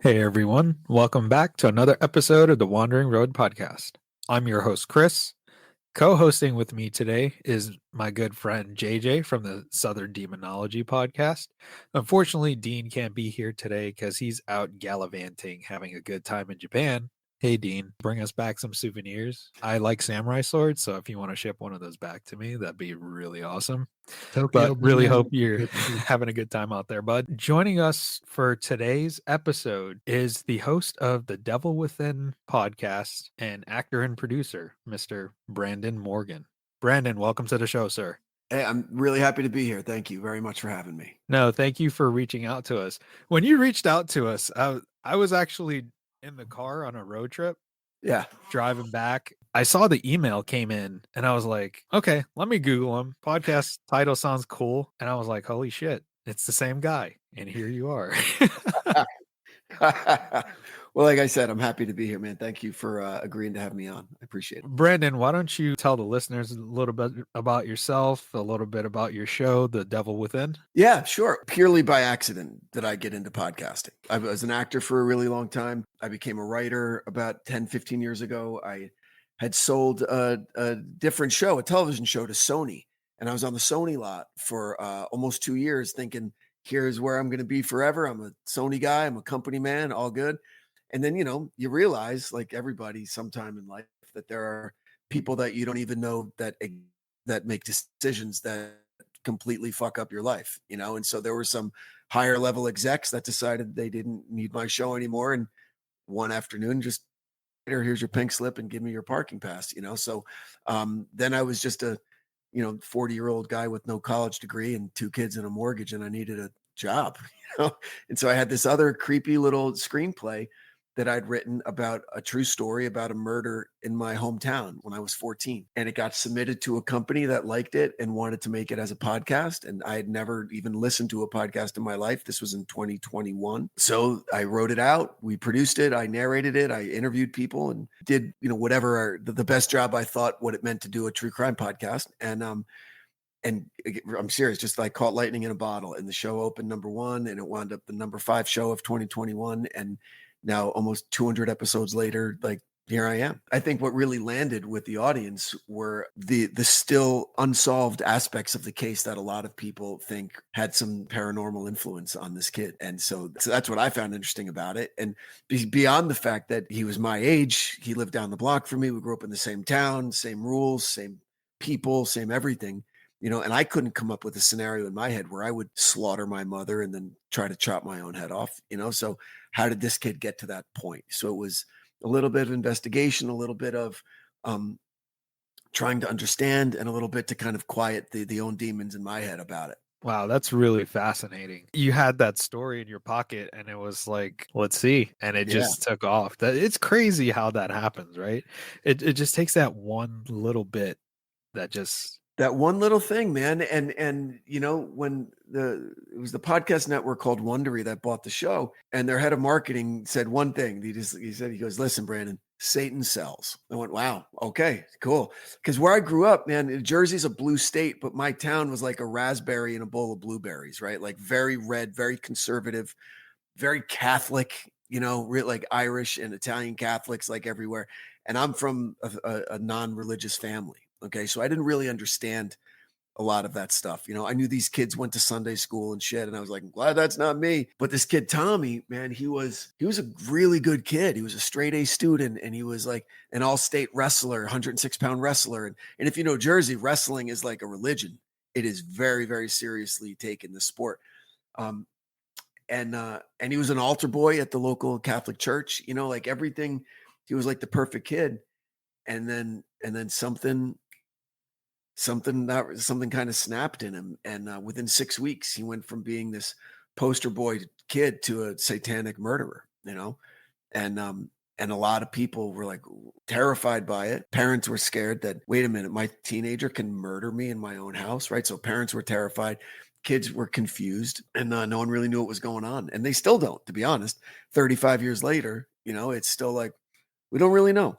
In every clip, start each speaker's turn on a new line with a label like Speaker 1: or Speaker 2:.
Speaker 1: Hey everyone, welcome back to another episode of the Wandering Road podcast. I'm your host, Chris. Co-hosting with me today is my good friend JJ from the Southern Demonology podcast. Unfortunately, Dean can't be here today because he's out gallivanting, having a good time in Japan. Hey Dean, bring us back some souvenirs. I like samurai swords, so if you want to ship one of those back to me, that'd be really awesome. But
Speaker 2: Tokyo
Speaker 1: really hope
Speaker 2: Banana.
Speaker 1: you're
Speaker 2: Good food.
Speaker 1: having a good time out there, bud. Joining us for today's episode is the host of the Devil Within podcast and actor and producer, Mr. Branden Morgan. Branden, welcome to the show, sir.
Speaker 3: Hey, I'm really happy to be here. Thank you very much for having me.
Speaker 1: No, thank you for reaching out to us. When you reached out to us, I was actually in the car on a road trip
Speaker 3: Yeah.
Speaker 1: driving back. I saw the email came in and I was like, okay, let me Google him. Podcast title sounds cool. And I was like, holy shit, it's the same guy. And here you are.
Speaker 3: Well, like I said, I'm happy to be here, man. Thank you for agreeing to have me on. I appreciate it.
Speaker 1: Branden, why don't you tell the listeners a little bit about yourself, a little bit about your show, The Devil Within?
Speaker 3: Yeah, sure. Purely by accident did I get into podcasting. I was an actor for a really long time. I became a writer about 10, 15 years ago. I had sold a different show, a television show to Sony. And I was on the Sony lot for almost 2 years thinking, here's where I'm going to be forever. I'm a Sony guy. I'm a company man, all good. And then, you realize, like everybody sometime in life, that there are people that you don't even know that make decisions that completely fuck up your life, And so there were some higher level execs that decided they didn't need my show anymore. And one afternoon, just here's your pink slip and give me your parking pass, So then I was just a 40-year-old guy with no college degree and 2 kids and a mortgage, and I needed a job, And so I had this other creepy little screenplay that I'd written about a true story about a murder in my hometown when I was 14. And it got submitted to a company that liked it and wanted to make it as a podcast. And I had never even listened to a podcast in my life. This was in 2021. So I wrote it out. We produced it. I narrated it. I interviewed people and did, whatever the best job I thought what it meant to do a true crime podcast. And I'm serious, just like caught lightning in a bottle. And the show opened number 1 and it wound up the number 5 show of 2021. And now almost 200 episodes later, like here I am. I think what really landed with the audience were the still unsolved aspects of the case that a lot of people think had some paranormal influence on this kid. And so that's what I found interesting about it. And beyond the fact that he was my age, he lived down the block from me. We grew up in the same town, same rules, same people, same everything. And I couldn't come up with a scenario in my head where I would slaughter my mother and then try to chop my own head off, So how did this kid get to that point? So it was a little bit of investigation, a little bit of trying to understand, and a little bit to kind of quiet the own demons in my head about it.
Speaker 1: Wow, that's really fascinating. You had that story in your pocket and it was like, let's see. And it just took off. It's crazy how that happens, right? It just takes that one little bit
Speaker 3: that one little thing, man. And when it was the podcast network called Wondery that bought the show, and their head of marketing said one thing. He goes, listen, Branden, Satan sells. I went, wow, okay, cool. Because where I grew up, man, Jersey's a blue state, but my town was like a raspberry in a bowl of blueberries, right? Like very red, very conservative, very Catholic, like Irish and Italian Catholics, like everywhere. And I'm from a non-religious family. Okay. So I didn't really understand a lot of that stuff. I knew these kids went to Sunday school and shit. And I was like, glad that's not me. But this kid, Tommy, man, he was a really good kid. He was a straight A student, and he was like an all-state wrestler, 106-pound wrestler. And if you know Jersey, wrestling is like a religion. It is very, very seriously taken, the sport. And he was an altar boy at the local Catholic church, like everything. He was like the perfect kid. And then something kind of snapped in him. And within 6 weeks, he went from being this poster boy kid to a satanic murderer, and a lot of people were like terrified by it. Parents were scared that, wait a minute, my teenager can murder me in my own house, right? So parents were terrified. Kids were confused, and no one really knew what was going on. And they still don't, to be honest. 35 years later, it's still like, we don't really know.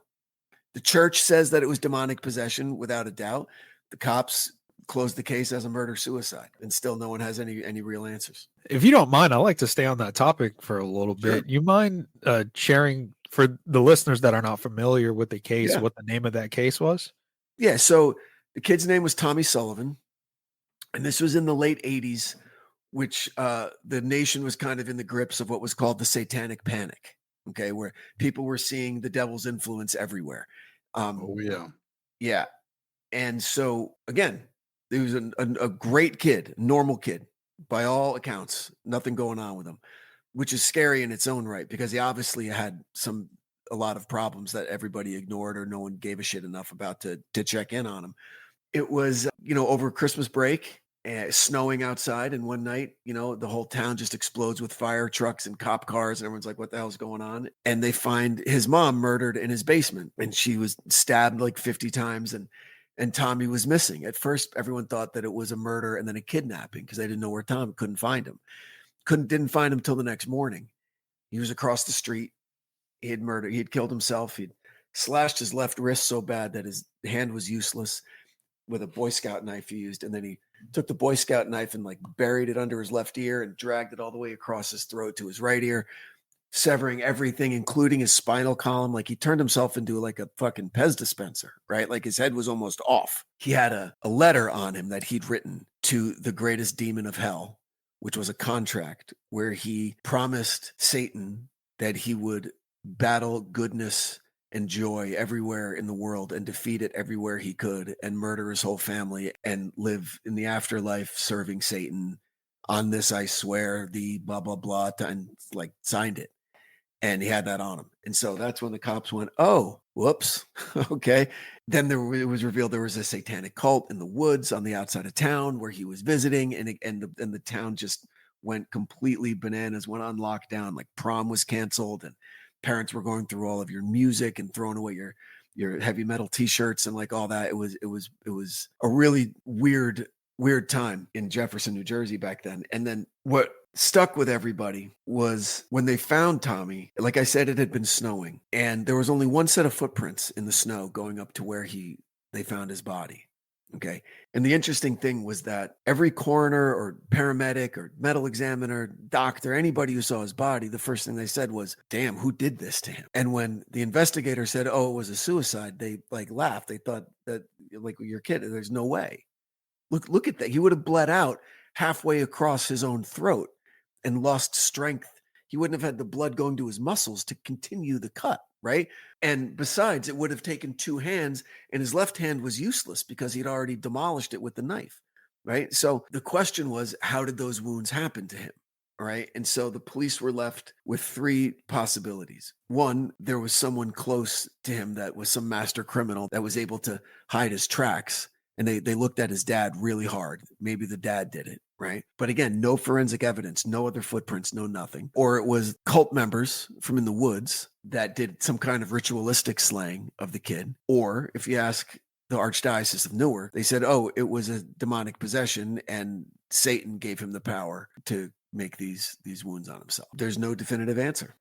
Speaker 3: The church says that it was demonic possession without a doubt. The cops closed the case as a murder-suicide, and still no one has any real answers.
Speaker 1: If you don't mind, I'd like to stay on that topic for a little
Speaker 3: Sure.
Speaker 1: bit. You mind sharing for the listeners that are not familiar with the case,
Speaker 3: Yeah.
Speaker 1: what the name of that case was?
Speaker 3: Yeah, so the kid's name was Tommy Sullivan, and this was in the late 80s, which the nation was kind of in the grips of what was called the Satanic Panic, okay, where people were seeing the devil's influence everywhere.
Speaker 2: Oh yeah.
Speaker 3: Yeah. And so, again, he was a great kid, normal kid, by all accounts, nothing going on with him, which is scary in its own right because he obviously had a lot of problems that everybody ignored or no one gave a shit enough about to check in on him. It was, over Christmas break, snowing outside, and one night, the whole town just explodes with fire trucks and cop cars, and everyone's like, "What the hell's going on?" And they find his mom murdered in his basement, and she was stabbed like 50 times, and Tommy was missing. At first, everyone thought that it was a murder and then a kidnapping because they didn't know where Tommy couldn't find him. Didn't find him till the next morning. He was across the street. He had killed himself. He'd slashed his left wrist so bad that his hand was useless with a Boy Scout knife he used. And then he took the Boy Scout knife and like buried it under his left ear and dragged it all the way across his throat to his right ear, severing everything, including his spinal column. Like he turned himself into like a fucking Pez dispenser, right? Like his head was almost off. He had a letter on him that he'd written to the greatest demon of hell, which was a contract where he promised Satan that he would battle goodness and joy everywhere in the world and defeat it everywhere he could and murder his whole family and live in the afterlife serving Satan. On this, I swear, the blah, blah, blah, and like signed it. And he had that on him. And so that's when the cops went, "Oh, whoops." Okay. Then it was revealed there was a satanic cult in the woods on the outside of town where he was visiting. And the town just went completely bananas, went on lockdown. Like prom was canceled and parents were going through all of your music and throwing away your heavy metal t-shirts and like all that. It was a really weird time in Jefferson, New Jersey back then. And then what stuck with everybody was when they found Tommy, like I said, it had been snowing and there was only one set of footprints in the snow going up to where they found his body. Okay. And the interesting thing was that every coroner or paramedic or medical examiner, doctor, anybody who saw his body, the first thing they said was, "Damn, who did this to him?" And when the investigator said, "Oh, it was a suicide," they like laughed. They thought that like your kid, there's no way. Look at that. He would have bled out halfway across his own throat and lost strength. He wouldn't have had the blood going to his muscles to continue the cut, right? And besides, it would have taken two hands, and his left hand was useless because he'd already demolished it with the knife, right? So the question was, how did those wounds happen to him? All right. And so the police were left with three possibilities. One, there was someone close to him that was some master criminal that was able to hide his tracks. And they looked at his dad really hard. Maybe the dad did it, right? But again, no forensic evidence, no other footprints, no nothing. Or it was cult members from in the woods that did some kind of ritualistic slaying of the kid. Or if you ask the Archdiocese of Newark, they said, "Oh, it was a demonic possession and Satan gave him the power to make these wounds on himself." There's no definitive answer.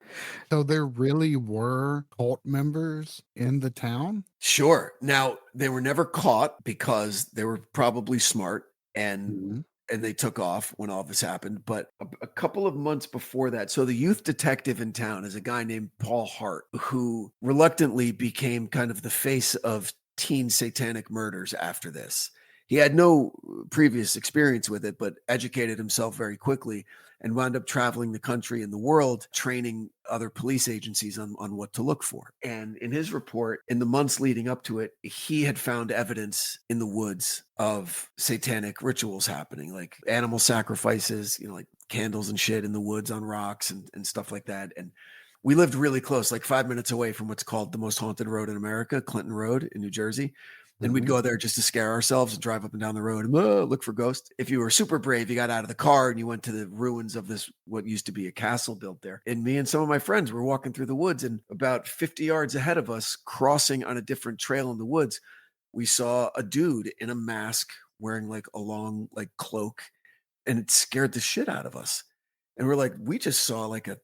Speaker 2: So there really were cult members in the town?
Speaker 3: Sure. Now, they were never caught because they were probably smart and they took off when all this happened. But a couple of months before that, so the youth detective in town is a guy named Paul Hart, who reluctantly became kind of the face of teen satanic murders after this. He had no previous experience with it, but educated himself very quickly and wound up traveling the country and the world, training other police agencies on what to look for. And in his report, in the months leading up to it, he had found evidence in the woods of satanic rituals happening, like animal sacrifices, like candles and shit in the woods on rocks and stuff like that. And we lived really close, like 5 minutes away from what's called the most haunted road in America, Clinton Road in New Jersey. And we'd go there just to scare ourselves and drive up and down the road and look for ghosts. If you were super brave, you got out of the car and you went to the ruins of this, what used to be a castle built there. And me and some of my friends were walking through the woods, and about 50 yards ahead of us, crossing on a different trail in the woods, we saw a dude in a mask wearing like a long like cloak, and it scared the shit out of us. And we're like, we just saw like a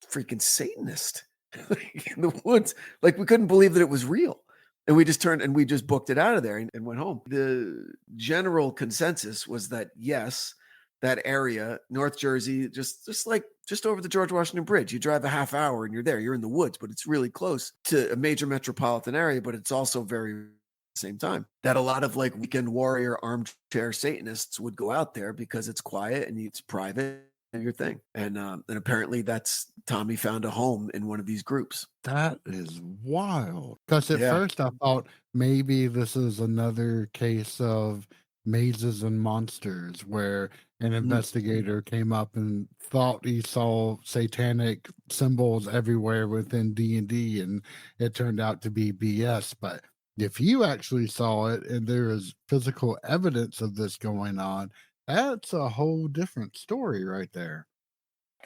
Speaker 3: freaking Satanist in the woods. Like we couldn't believe that it was real. And we just booked it out of there and went home. The general consensus was that yes, that area, North Jersey, just over the George Washington Bridge. You drive a half hour and you're there. You're in the woods, but it's really close to a major metropolitan area, but it's also very at the same time. That a lot of like weekend warrior armchair Satanists would go out there because it's quiet and it's private and your thing. And apparently that's Tommy found a home in one of these groups.
Speaker 2: That is wild. Because at
Speaker 3: Yeah.
Speaker 2: first I thought maybe this is another case of mazes and monsters where an investigator came up and thought he saw satanic symbols everywhere within D&D, and it turned out to be BS. But if you actually saw it and there is physical evidence of this going on, that's a whole different story right there.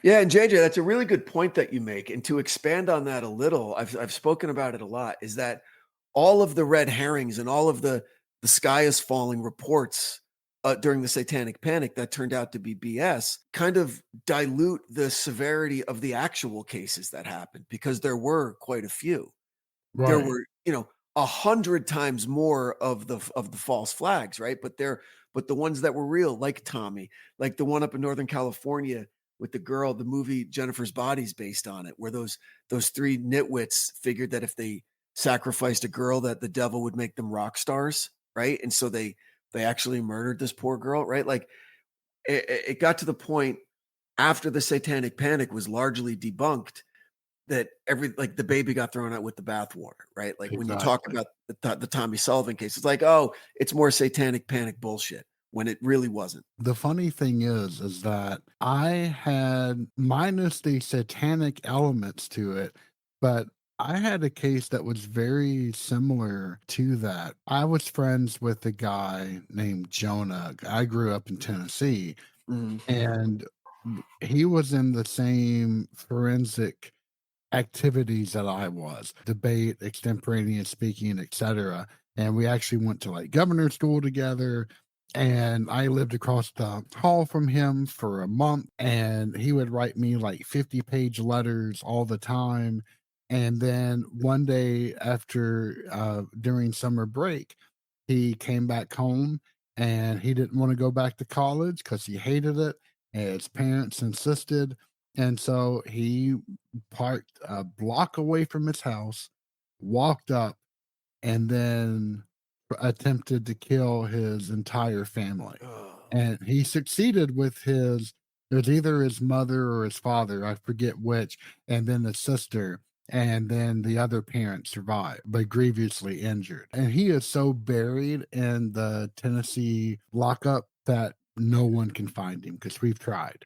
Speaker 3: Yeah, and JJ, that's a really good point that you make. And to expand on that a little, I've spoken about it a lot, is that all of the red herrings and all of the sky is falling reports during the Satanic Panic that turned out to be BS kind of dilute the severity of the actual cases that happened, because there were quite a few. There were, 100 times more of the false flags, right? But the ones that were real, like Tommy, like the one up in Northern California with the girl, the movie Jennifer's Body's based on it, where those three nitwits figured that if they sacrificed a girl, that the devil would make them rock stars, right? And so they actually murdered this poor girl, right? Like it got to the point after the Satanic Panic was largely debunked that the baby got thrown out with the bathwater, right? Like when you talk about the Tommy Sullivan case, it's like, oh, it's more Satanic Panic bullshit, when it really wasn't.
Speaker 2: The funny thing is that I had, minus the satanic elements to it, but I had a case that was very similar to that. I was friends with a guy named Jonah. I grew up in Tennessee, and he was in the same forensic activities that I was, debate, extemporaneous speaking, etc. And we actually went to like governor's school together. And I lived across the hall from him for a month, and he would write me like 50-page letters all the time. And then one day after, during summer break, he came back home and he didn't want to go back to college because he hated it. And his parents insisted. And so he parked a block away from his house, walked up, and then attempted to kill his entire family. And he succeeded with it was either his mother or his father, I forget which, and then the sister, and then the other parent survived, but grievously injured. And he is so buried in the Tennessee lockup that no one can find him because we've tried.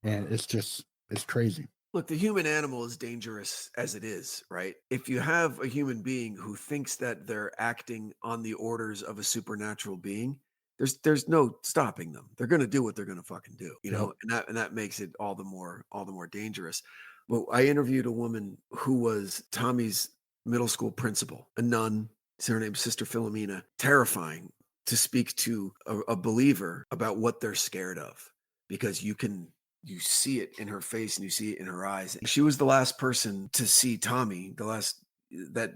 Speaker 2: And it's crazy.
Speaker 3: Look, the human animal is dangerous as it is, right? If you have a human being who thinks that they're acting on the orders of a supernatural being, there's no stopping them. They're going to do what they're going to fucking do, and that makes it all the more dangerous. Well, I interviewed a woman who was Tommy's middle school principal, a nun. Her name's Sister Philomena. Terrifying to speak to a believer about what they're scared of, because you see it in her face and you see it in her eyes. She was the last person to see Tommy, the last that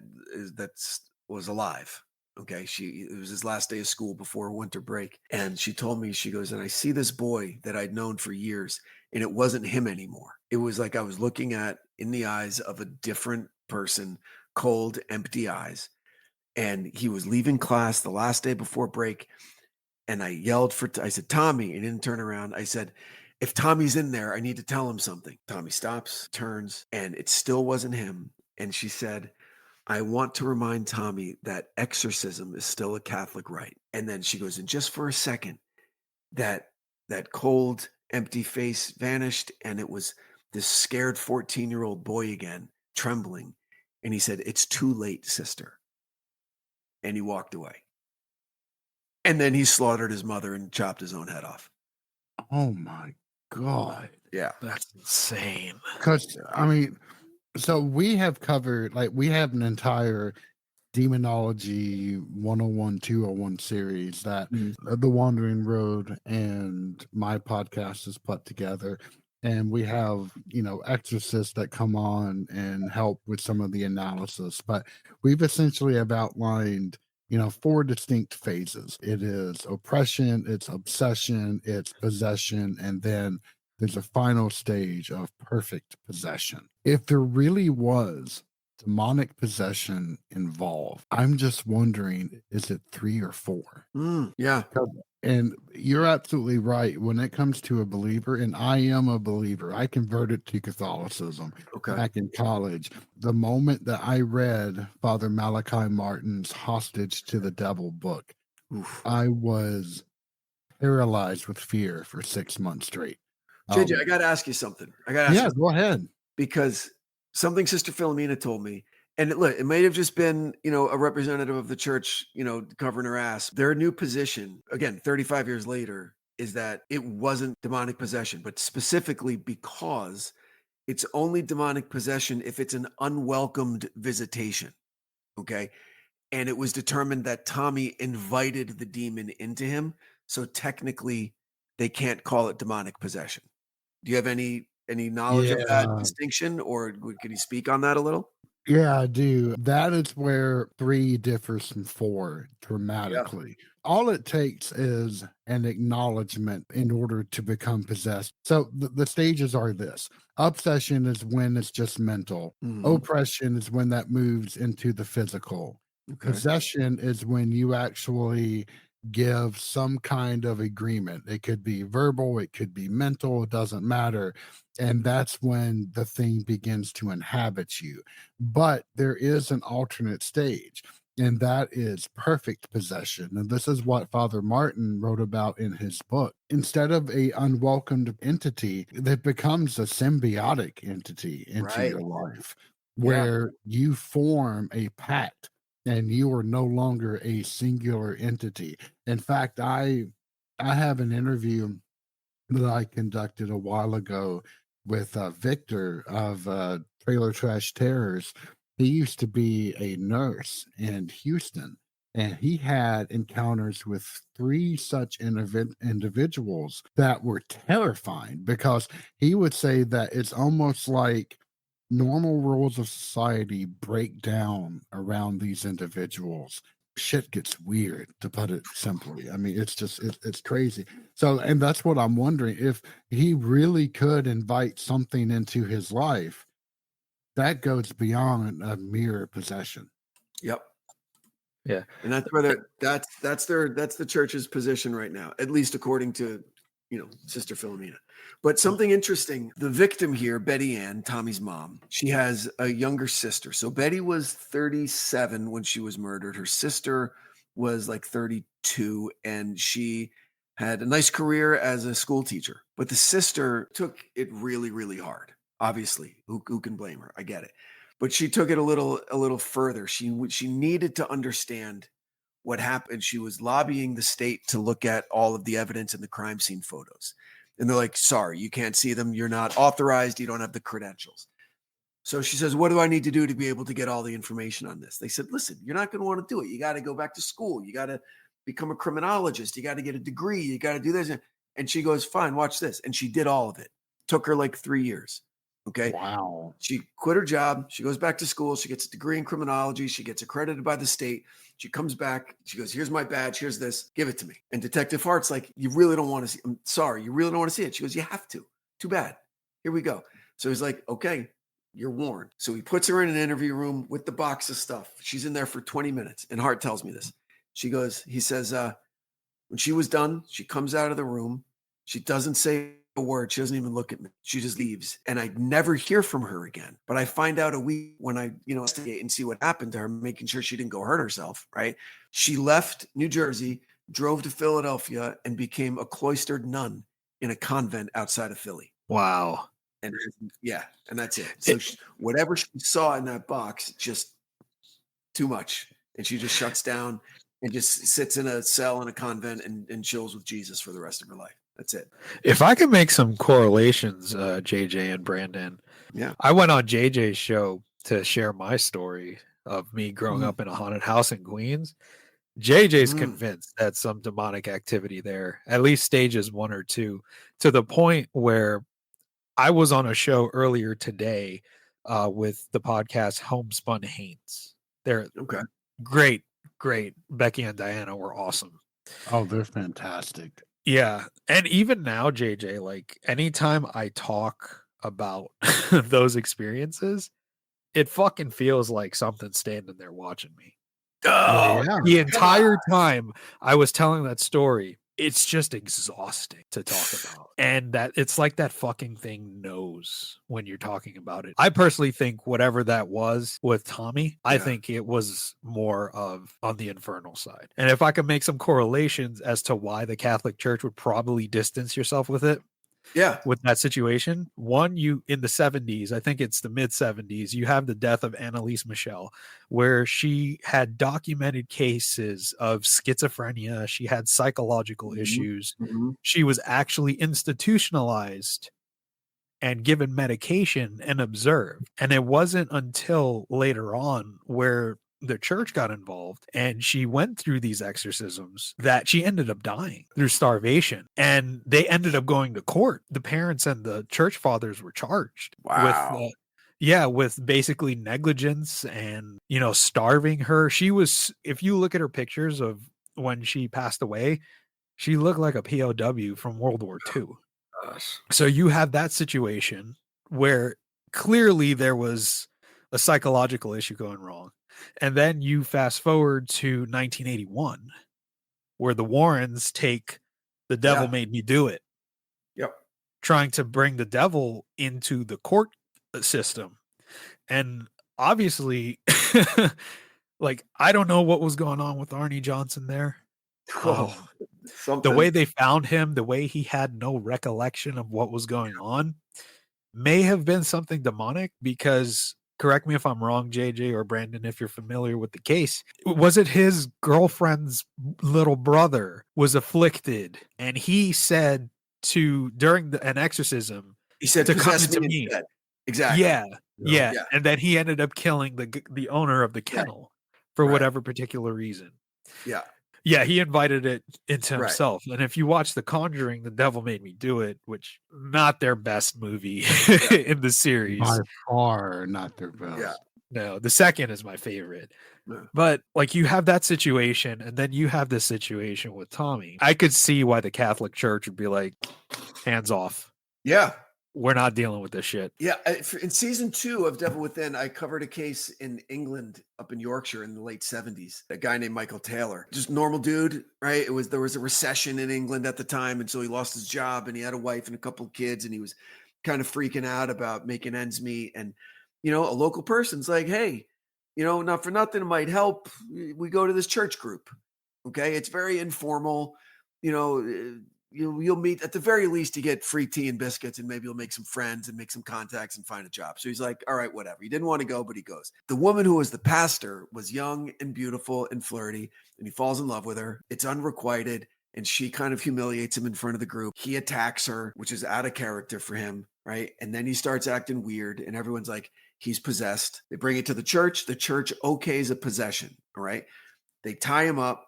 Speaker 3: was alive. Okay. It was his last day of school before winter break. And she told me, she goes, and I see this boy that I'd known for years, and it wasn't him anymore. It was like I was looking in the eyes of a different person, cold, empty eyes. And he was leaving class the last day before break. And I yelled I said, Tommy, and he didn't turn around. I said, if Tommy's in there, I need to tell him something. Tommy stops, turns, and it still wasn't him. And she said, I want to remind Tommy that exorcism is still a Catholic rite. And then she goes, and just for a second, that cold, empty face vanished, and it was this scared 14-year-old boy again, trembling. And he said, it's too late, sister. And he walked away. And then he slaughtered his mother and chopped his own head off.
Speaker 2: Oh my God.
Speaker 3: Yeah.
Speaker 1: That's insane.
Speaker 2: Because, I mean, so we have covered, like, we have an entire Demonology 101, 201 series that The Wandering Road and my podcast has put together. and we have, exorcists that come on and help with some of the analysis. But we've essentially have outlined, 4 distinct phases. It is oppression, it's obsession, it's possession, and then there's a final stage of perfect possession. If there really was demonic possession involved, I'm just wondering, is it 3 or 4?
Speaker 3: Yeah.
Speaker 2: And you're absolutely right. When it comes to a believer, and I am a believer, I converted to Catholicism
Speaker 3: Okay.
Speaker 2: back in college. The moment that I read Father Malachi Martin's Hostage to the Devil book,
Speaker 3: Oof.
Speaker 2: I was paralyzed with fear for 6 months straight.
Speaker 3: JJ, I got to ask you something.
Speaker 2: Go ahead.
Speaker 3: Because something Sister Philomena told me, and it may have just been, a representative of the church, covering her ass. Their new position, again, 35 years later, is that it wasn't demonic possession, but specifically because it's only demonic possession if it's an unwelcomed visitation. Okay. And it was determined that Tommy invited the demon into him. So technically, they can't call it demonic possession. Do you have any knowledge of that
Speaker 2: Yeah.
Speaker 3: distinction, or could you speak on that a little?
Speaker 2: Yeah, I do. That is where 3 differs from 4
Speaker 3: Yeah.
Speaker 2: dramatically. All it takes is an acknowledgement in order to become possessed. So the stages are this: obsession is when it's just mental,
Speaker 3: Mhm.
Speaker 2: oppression is when that moves into the physical,
Speaker 3: Okay.
Speaker 2: possession is when you actually give some kind of agreement. It could be verbal, it could be mental, it doesn't matter. And that's when the thing begins to inhabit you. But there is an alternate stage, and that is perfect possession. And this is what Father Martin wrote about in his book. Instead of a unwelcomed entity, that becomes a symbiotic entity into
Speaker 3: Right.
Speaker 2: your life,
Speaker 3: Yeah.
Speaker 2: where you form a pact and you are no longer a singular entity. In fact, I have an interview that I conducted a while ago with Victor of Trailer Trash Terrors. He used to be a nurse in Houston, and he had encounters with 3 such individuals that were terrifying, because he would say that it's almost like normal rules of society break down around these individuals. Shit gets weird, to put it simply. I mean, it's just it's crazy. So, and that's what I'm wondering, if he really could invite something into his life that goes beyond a mere possession.
Speaker 3: Yep.
Speaker 1: Yeah.
Speaker 3: And that's where that's the church's position right now, at least according to Sister Philomena. But something interesting: the victim here, Betty Ann, Tommy's mom, she has a younger sister. So Betty was 37 when she was murdered. Her sister was like 32, and she had a nice career as a school teacher. But the sister took it really, really hard. Obviously, who can blame her? I get it. But she took it a little further. She needed to understand what happened. She was lobbying the state to look at all of the evidence in the crime scene photos. And they're like, sorry, you can't see them. You're not authorized. You don't have the credentials. So she says, what do I need to do to be able to get all the information on this? They said, listen, you're not going to want to do it. You got to go back to school. You got to become a criminologist. You got to get a degree. You got to do this. And she goes, fine, watch this. And she did all of it. Took her like 3 years. Okay.
Speaker 2: Wow.
Speaker 3: She quit her job. She goes back to school. She gets a degree in criminology. She gets accredited by the state. She comes back. She goes, here's my badge. Here's this. Give it to me. And Detective Hart's like, you really don't want to see. I'm sorry. You really don't want to see it. She goes, you have to. Too bad. Here we go. So he's like, okay, you're warned. So he puts her in an interview room with the box of stuff. She's in there for 20 minutes. And Hart tells me this. He says, when she was done, she comes out of the room. She doesn't say a word. She doesn't even look at me. She just leaves. And I never hear from her again. But I find out a week when I, investigate and see what happened to her, making sure she didn't go hurt herself, right? She left New Jersey, drove to Philadelphia, and became a cloistered nun in a convent outside of Philly.
Speaker 1: Wow.
Speaker 3: And yeah, and that's it. So whatever she saw in that box, just too much. And she just shuts down and just sits in a cell in a convent and chills with Jesus for the rest of her life. That's it.
Speaker 1: If I could make some correlations, JJ and Branden,
Speaker 3: Yeah.
Speaker 1: I went on JJ's show to share my story of me growing
Speaker 2: Mm.
Speaker 1: up in a haunted house in Queens. JJ's
Speaker 3: Mm.
Speaker 1: convinced that some demonic activity there, at least stages 1 or 2, to the point where I was on a show earlier today with the podcast Homespun Haints. They're
Speaker 3: Okay.
Speaker 1: great. Becky and Diana were awesome.
Speaker 2: Oh, they're fantastic.
Speaker 1: Yeah. And even now, JJ, like anytime I talk about those experiences, it fucking feels like something's standing there watching me.
Speaker 3: Oh,
Speaker 2: Yeah.
Speaker 1: The entire time I was telling that story, it's just exhausting to talk about. And that it's like that fucking thing knows when you're talking about it. I personally think whatever that was with Tommy, I
Speaker 3: Yeah.
Speaker 1: think it was more of on the infernal side. And if I could make some correlations as to why the Catholic Church would probably distance yourself with it,
Speaker 3: Yeah.
Speaker 1: with that situation, one, you in the 70s, I think it's the mid 70s, you have the death of Annalise Michel, where she had documented cases of schizophrenia. She had psychological issues.
Speaker 3: Mhm.
Speaker 1: She was actually institutionalized and given medication and observed. And it wasn't until later on where the church got involved and she went through these exorcisms that she ended up dying through starvation. And they ended up going to court. The parents and the church fathers were charged
Speaker 3: Wow.
Speaker 1: with basically negligence and, starving her. She was, if you look at her pictures of when she passed away, she looked like a POW from World War II.
Speaker 3: Gosh.
Speaker 1: So you have that situation where clearly there was a psychological issue going wrong. And then you fast forward to 1981, where the Warrens take The Devil
Speaker 3: Yeah.
Speaker 1: Made Me Do It,
Speaker 3: Yep.
Speaker 1: trying to bring the devil into the court system. And obviously, like, I don't know what was going on with Arnie Johnson there.
Speaker 3: Oh,
Speaker 1: The
Speaker 3: something.
Speaker 1: way they found him, the way he had no recollection of what was going on, may have been something demonic, because correct me if I'm wrong, JJ or Brandon, if you're familiar with the case. Was it his girlfriend's little brother was afflicted and he said during an exorcism
Speaker 3: He said,
Speaker 1: to come
Speaker 3: "Possess
Speaker 1: into
Speaker 3: me
Speaker 1: me?
Speaker 3: instead." Exactly.
Speaker 1: Yeah. Yeah.
Speaker 3: Yeah.
Speaker 1: And then he ended up killing the owner of the
Speaker 3: Right.
Speaker 1: kennel for
Speaker 3: Right.
Speaker 1: whatever particular reason.
Speaker 3: Yeah.
Speaker 1: Yeah, he invited it into
Speaker 3: Right.
Speaker 1: himself. And if you watch The Conjuring, The Devil Made Me Do It, which not their best movie in the series.
Speaker 2: By far not their best.
Speaker 3: Yeah.
Speaker 1: No, the second is my favorite.
Speaker 3: Yeah.
Speaker 1: But like you have that situation, and then you have this situation with Tommy. I could see why the Catholic Church would be like, hands off.
Speaker 3: Yeah.
Speaker 1: We're not dealing with this shit.
Speaker 3: Yeah. In season 2 of Devil Within, I covered a case in England, up in Yorkshire in the late 70s. A guy named Michael Taylor, just normal dude, right? There was a recession in England at the time, and so he lost his job, and he had a wife and a couple of kids, and he was kind of freaking out about making ends meet. And a local person's like, "Hey, not for nothing, it might help. We go to this church group. Okay, it's very informal. You'll meet, at the very least, you get free tea and biscuits, and maybe you'll make some friends and make some contacts and find a job." So he's like, "All right, whatever." He didn't want to go, but he goes. The woman who was the pastor was young and beautiful and flirty, and he falls in love with her. It's unrequited, and she kind of humiliates him in front of the group. He attacks her, which is out of character for him, right? And then he starts acting weird, and everyone's like, he's possessed. They bring it to the church. The church okays a possession, all right? They tie him up.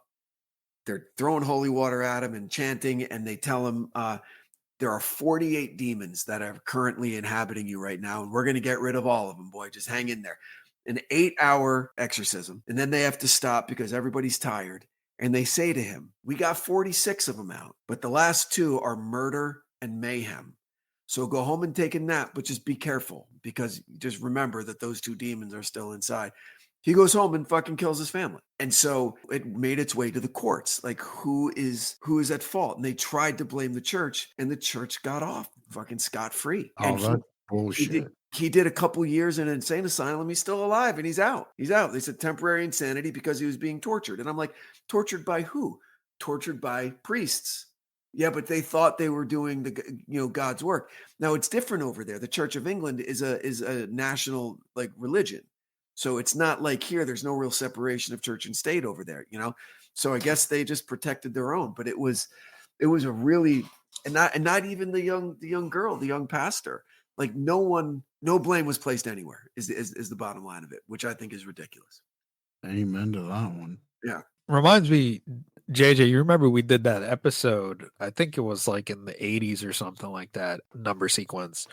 Speaker 3: They're throwing holy water at him and chanting, and they tell him, there are 48 demons that are currently inhabiting you right now, and we're going to get rid of all of them, boy. Just hang in there. An 8-hour exorcism, and then they have to stop because everybody's tired. And they say to him, "We got 46 of them out, but the last 2 are murder and mayhem. So go home and take a nap, but just be careful, because just remember that those 2 demons are still inside." He goes home and fucking kills his family. And so it made its way to the courts. Like, who is at fault? And they tried to blame the church, and the church got off fucking scot-free.
Speaker 2: Oh,
Speaker 3: And
Speaker 2: that's bullshit.
Speaker 3: he did a couple years in an insane asylum. He's still alive, and he's out. They said temporary insanity because he was being tortured. And I'm like, tortured by who? Tortured by priests. Yeah, but they thought they were doing God's work. Now it's different over there. The Church of England is a national religion. So it's not like here, there's no real separation of church and state over there, So I guess they just protected their own. But it was a really, and not even the young girl, the young pastor. Like, no blame was placed anywhere is the bottom line of it, which I think is ridiculous.
Speaker 2: Amen to that one.
Speaker 3: Yeah.
Speaker 1: reminds me, JJ, you remember we did that episode, I think it was like in the 80s or something like that, number sequence,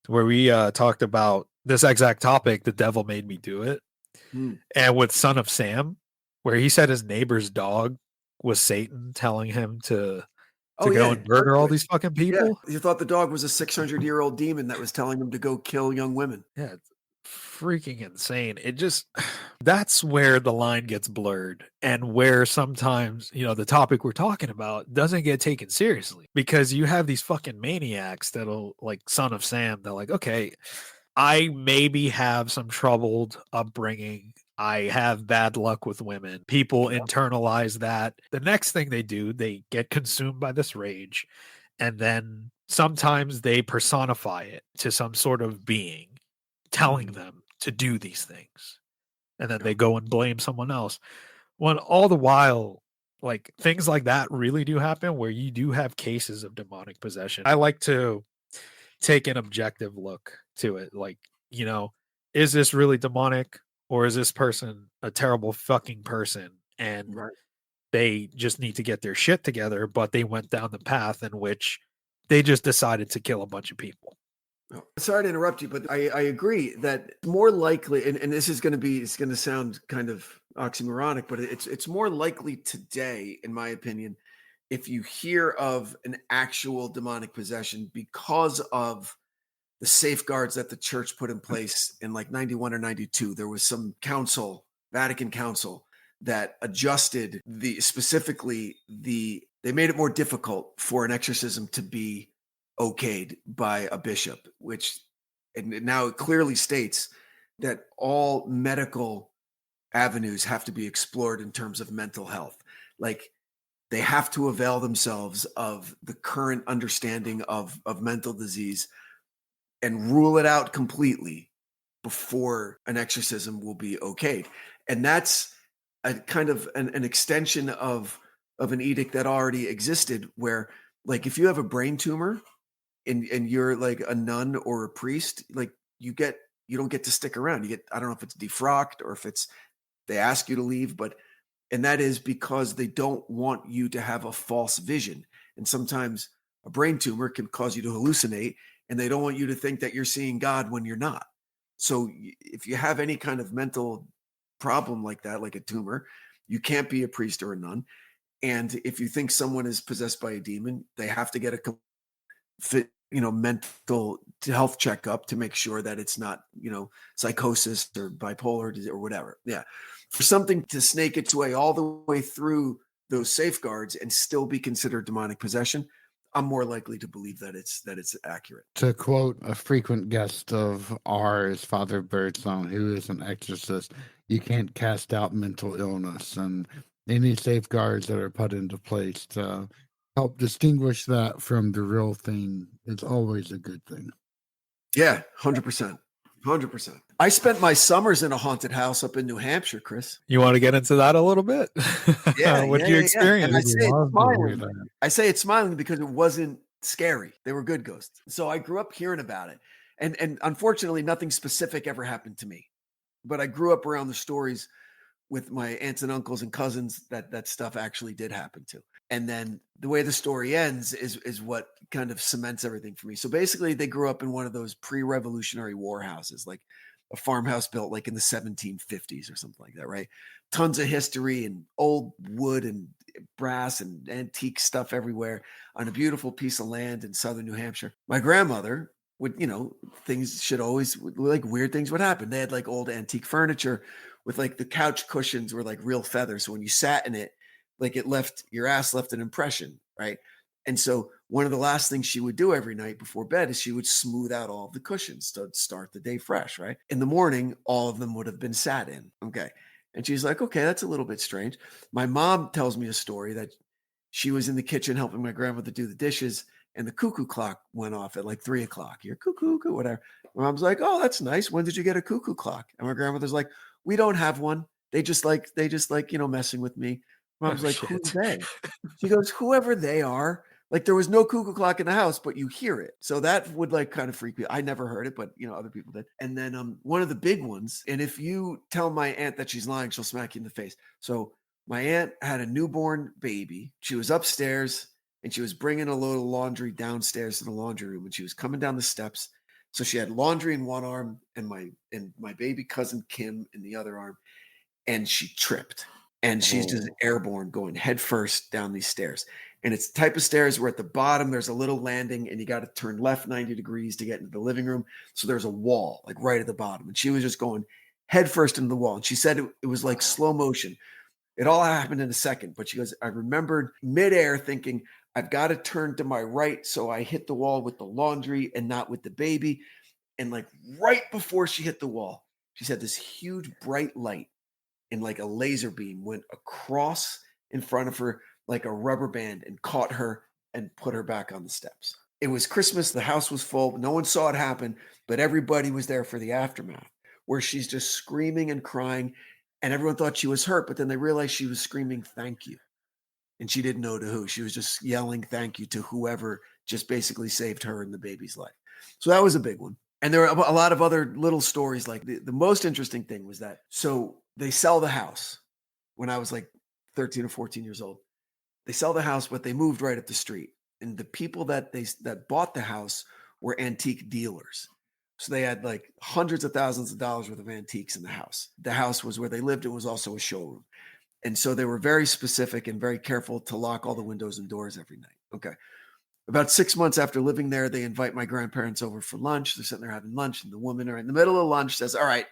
Speaker 1: where we talked about this exact topic, The Devil Made Me Do It.
Speaker 3: Hmm.
Speaker 1: And with Son of Sam, where he said his neighbor's dog was Satan telling him to
Speaker 3: Oh
Speaker 1: go
Speaker 3: yeah,
Speaker 1: and murder all
Speaker 3: Berkowitz.
Speaker 1: these fucking
Speaker 3: Yeah,
Speaker 1: people.
Speaker 3: you thought the dog was a 600-year-old demon that was telling him to go kill young women.
Speaker 1: Yeah, it's freaking insane. It just that's where the line gets blurred and where sometimes, the topic we're talking about doesn't get taken seriously because you have these fucking maniacs that'll like Son of Sam, they're like, okay, I maybe have some troubled upbringing. I have bad luck with women. People internalize that. The next thing they do, they get consumed by this rage. And then sometimes they personify it to some sort of being telling them to do these things. And then they go and blame someone else. When all the while, like things like that really do happen where you do have cases of demonic possession. I like to take an objective look to it. Like, is this really demonic or is this person a terrible fucking person? And
Speaker 3: Right.
Speaker 1: they just need to get their shit together, but they went down the path in which they just decided to kill a bunch of people.
Speaker 3: Oh, sorry to interrupt you, but I agree that more likely, and this is going to sound kind of oxymoronic, but it's more likely today, in my opinion, if you hear of an actual demonic possession because of the safeguards that the church put in place in like 91 or 92. There was some council, Vatican Council, that adjusted they made it more difficult for an exorcism to be okayed by a bishop, and now it clearly states that all medical avenues have to be explored in terms of mental health. Like they have to avail themselves of the current understanding of mental disease and rule it out completely before an exorcism will be okayed. And that's a kind of an extension of an edict that already existed where, like, if you have a brain tumor and you're like a nun or a priest, like you don't get to stick around. You get, I don't know if it's defrocked or if they ask you to leave, and that is because they don't want you to have a false vision. And sometimes a brain tumor can cause you to hallucinate, and they don't want you to think that you're seeing God when you're not. So if you have any kind of mental problem like that, like a tumor, you can't be a priest or a nun. And if you think someone is possessed by a demon, they have to get a mental health checkup to make sure that it's not, psychosis or bipolar or whatever. Yeah. For something to snake its way all the way through those safeguards and still be considered demonic possession, I'm more likely to believe that it's accurate.
Speaker 2: To quote a frequent guest of ours, Father Birdsong, who is an exorcist, you can't cast out mental illness, and any safeguards that are put into place to help distinguish that from the real thing is always a good thing.
Speaker 3: Yeah, 100%. 100%. I spent my summers in a haunted house up in New Hampshire, Chris.
Speaker 1: You want to get into that a little bit?
Speaker 3: Yeah.
Speaker 1: What you experience?
Speaker 3: And I say it's smiling because it wasn't scary. They were good ghosts. So I grew up hearing about it. And unfortunately, nothing specific ever happened to me. But I grew up around the stories with my aunts and uncles and cousins that stuff actually did happen to. And then the way the story ends is what kind of cements everything for me. So basically they grew up in one of those pre-Revolutionary War houses, like a farmhouse built like in the 1750s or something like that, right? Tons of history and old wood and brass and antique stuff everywhere on a beautiful piece of land in southern New Hampshire. My grandmother would, things should always, like weird things would happen. They had like old antique furniture with like the couch cushions were like real feathers. So when you sat in it, like your ass left an impression, right? And so one of the last things she would do every night before bed is she would smooth out all of the cushions to start the day fresh, right? In the morning, all of them would have been sat in. Okay. And she's like, okay, that's a little bit strange. My mom tells me a story that she was in the kitchen helping my grandmother do the dishes, and the cuckoo clock went off at like 3:00. You're cuckoo, whatever. My mom's like, oh, that's nice. When did you get a cuckoo clock? And my grandmother's like, we don't have one. They just like, messing with me. Mom's like,
Speaker 1: shit.
Speaker 3: who's they? She goes, whoever they are. Like there was no cuckoo clock in the house, but you hear it. So that would like kind of freak me. I never heard it, but other people did. And then one of the big ones, and if you tell my aunt that she's lying, she'll smack you in the face. So My aunt had a newborn baby. She was upstairs and she was bringing a load of laundry downstairs to the laundry room, and she was coming down the steps. So she had laundry in one arm and my baby cousin Kim in the other arm, and she tripped. And she's just airborne going head first down these stairs. And it's the type of stairs where at the bottom there's a little landing and you got to turn left 90 degrees to get into the living room. So there's a wall like right at the bottom. And she was just going head first into the wall. And she said it was like slow motion. It all happened in a second. But she goes, I remembered midair thinking, I've got to turn to my right. So I hit the wall with the laundry and not with the baby. And like right before she hit the wall, she said this huge bright light and like a laser beam went across in front of her like a rubber band and caught her and put her back on the steps. It was Christmas. The house was full. No one saw it happen, but everybody was there for the aftermath where she's just screaming and crying and everyone thought she was hurt, but then they realized she was screaming, thank you. And she didn't know to who. She was just yelling thank you to whoever just basically saved her and the baby's life. So that was a big one. And there were a lot of other little stories. Like the most interesting thing was that, so they sell the house when I was like 13 or 14 years old. They sell the house, but they moved right up the street. And the people that bought the house were antique dealers. So they had like hundreds of thousands of dollars worth of antiques in the house. The house was where they lived. It was also a showroom. And so they were very specific and very careful to lock all the windows and doors every night. Okay. About 6 months after living there, they invite my grandparents over for lunch. They're sitting there having lunch, and the woman in the middle of lunch says, all right,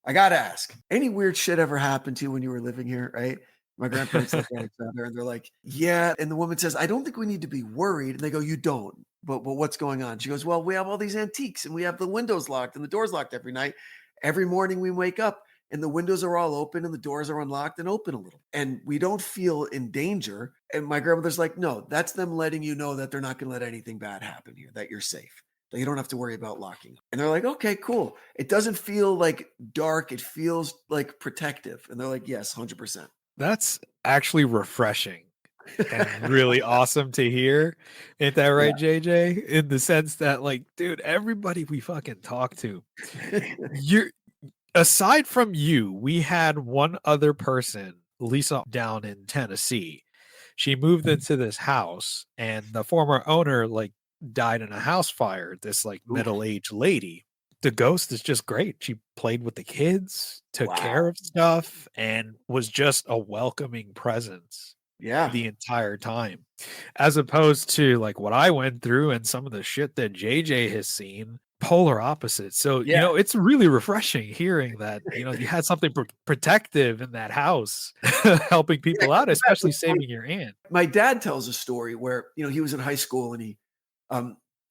Speaker 3: I got to ask, any weird shit ever happened to you when you were living here, right? My grandparents look at each other and they're like, yeah. And the woman says, I don't think we need to be worried. And they go, you don't. But what's going on? She goes, well, we have all these antiques and we have the windows locked and the doors locked every night. Every morning we wake up and the windows are all open and the doors are unlocked and open a little. And we don't feel in danger. And my grandmother's like, no, that's them letting you know that they're not going to let anything bad happen here, that you're safe, that you don't have to worry about locking them. And they're like, okay, cool. It doesn't feel like dark. It feels like protective. And they're like, yes, 100%.
Speaker 1: That's actually refreshing and really awesome to hear. Ain't that right, JJ? In the sense that, like, dude, everybody we fucking talk to, you're aside from you, we had one other person, Lisa, down in Tennessee. She moved into this house, and the former owner like died in a house fire. This like middle-aged lady. The ghost is just great. She played with the kids, took care of stuff, and was just a welcoming presence the entire time. As opposed to like what I went through and some of the shit that JJ has seen, polar opposites. So, you know, it's really refreshing hearing that, you know, you had something protective in that house, helping people out, especially saving your aunt.
Speaker 3: My dad tells a story where, you know, he was in high school and he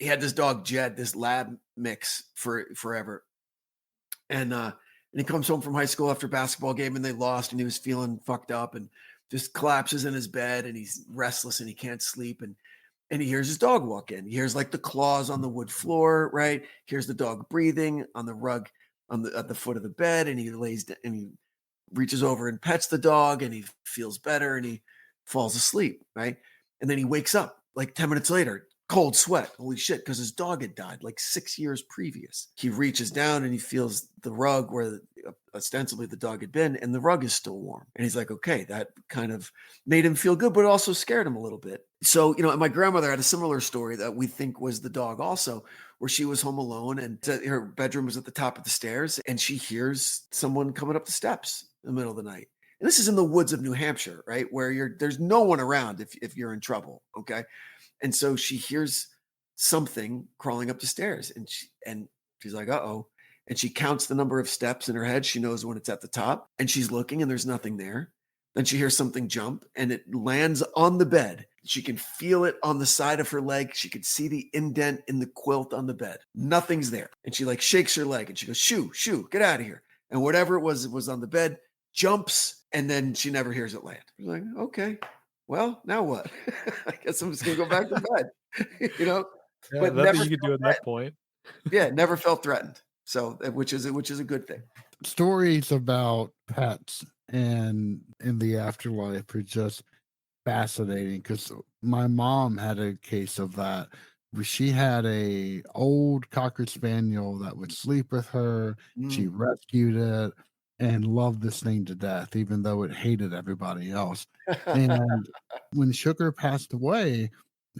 Speaker 3: had this dog, Jed, this lab mix for forever. And he comes home from high school after a basketball game and they lost and he was feeling fucked up and just collapses in his bed and he's restless and he can't sleep. And he hears his dog walk in. He hears like the claws on the wood floor, right? Hears the dog breathing on the rug at the foot of the bed. And he lays down and he reaches over and pets the dog and he feels better and he falls asleep, right? And then he wakes up like 10 minutes later, cold sweat, holy shit, because his dog had died like 6 years previous. He reaches down and he feels the rug where ostensibly the dog had been, and the rug is still warm. And he's like, okay, that kind of made him feel good, but also scared him a little bit. So, you know, and my grandmother had a similar story that we think was the dog also, where she was home alone and her bedroom was at the top of the stairs and she hears someone coming up the steps in the middle of the night. And this is in the woods of New Hampshire, right? Where there's no one around if you're in trouble, okay? And so she hears something crawling up the stairs and she's like, uh-oh. And she counts the number of steps in her head. She knows when it's at the top and she's looking and there's nothing there. Then she hears something jump and it lands on the bed. She can feel it on the side of her leg. She could see the indent in the quilt on the bed. Nothing's there. And she like shakes her leg and she goes, shoo, get out of here. And whatever it was on the bed, jumps, and then she never hears it land. She's like, okay. Well, now what? I guess I'm just gonna go back to bed, you know.
Speaker 1: Yeah,
Speaker 3: but
Speaker 1: nothing
Speaker 3: never
Speaker 1: you can do at that point.
Speaker 3: Yeah, never felt threatened. So, which is a good thing.
Speaker 2: Stories about pets and in the afterlife are just fascinating because my mom had a case of that. She had a old Cocker Spaniel that would sleep with her. She rescued it. and loved this thing to death, even though it hated everybody else. And when Sugar passed away,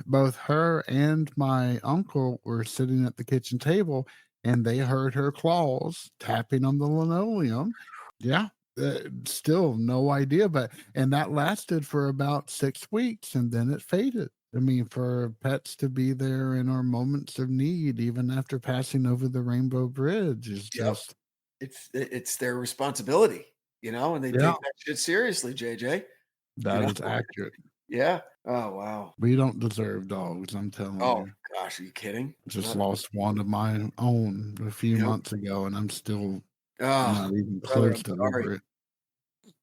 Speaker 2: both her and my uncle were sitting at the kitchen table, and they heard her claws tapping on the linoleum. Yeah, still no idea, and that lasted for about 6 weeks, and then it faded. I mean, for pets to be there in our moments of need, even after passing over the Rainbow Bridge, is
Speaker 3: Yep.
Speaker 2: just
Speaker 3: It's their responsibility, and they
Speaker 2: yeah,
Speaker 3: take that shit seriously, JJ.
Speaker 2: that is accurate.
Speaker 3: Yeah. Oh wow.
Speaker 2: We don't deserve dogs, I'm telling
Speaker 3: Oh
Speaker 2: you.
Speaker 3: gosh, are you kidding?
Speaker 2: Just
Speaker 3: Not-
Speaker 2: lost one of my own a few
Speaker 3: Yep.
Speaker 2: months ago, and I'm still
Speaker 3: Oh,
Speaker 2: not even
Speaker 3: brother,
Speaker 2: close
Speaker 3: I'm
Speaker 2: to
Speaker 3: sorry.
Speaker 2: over it.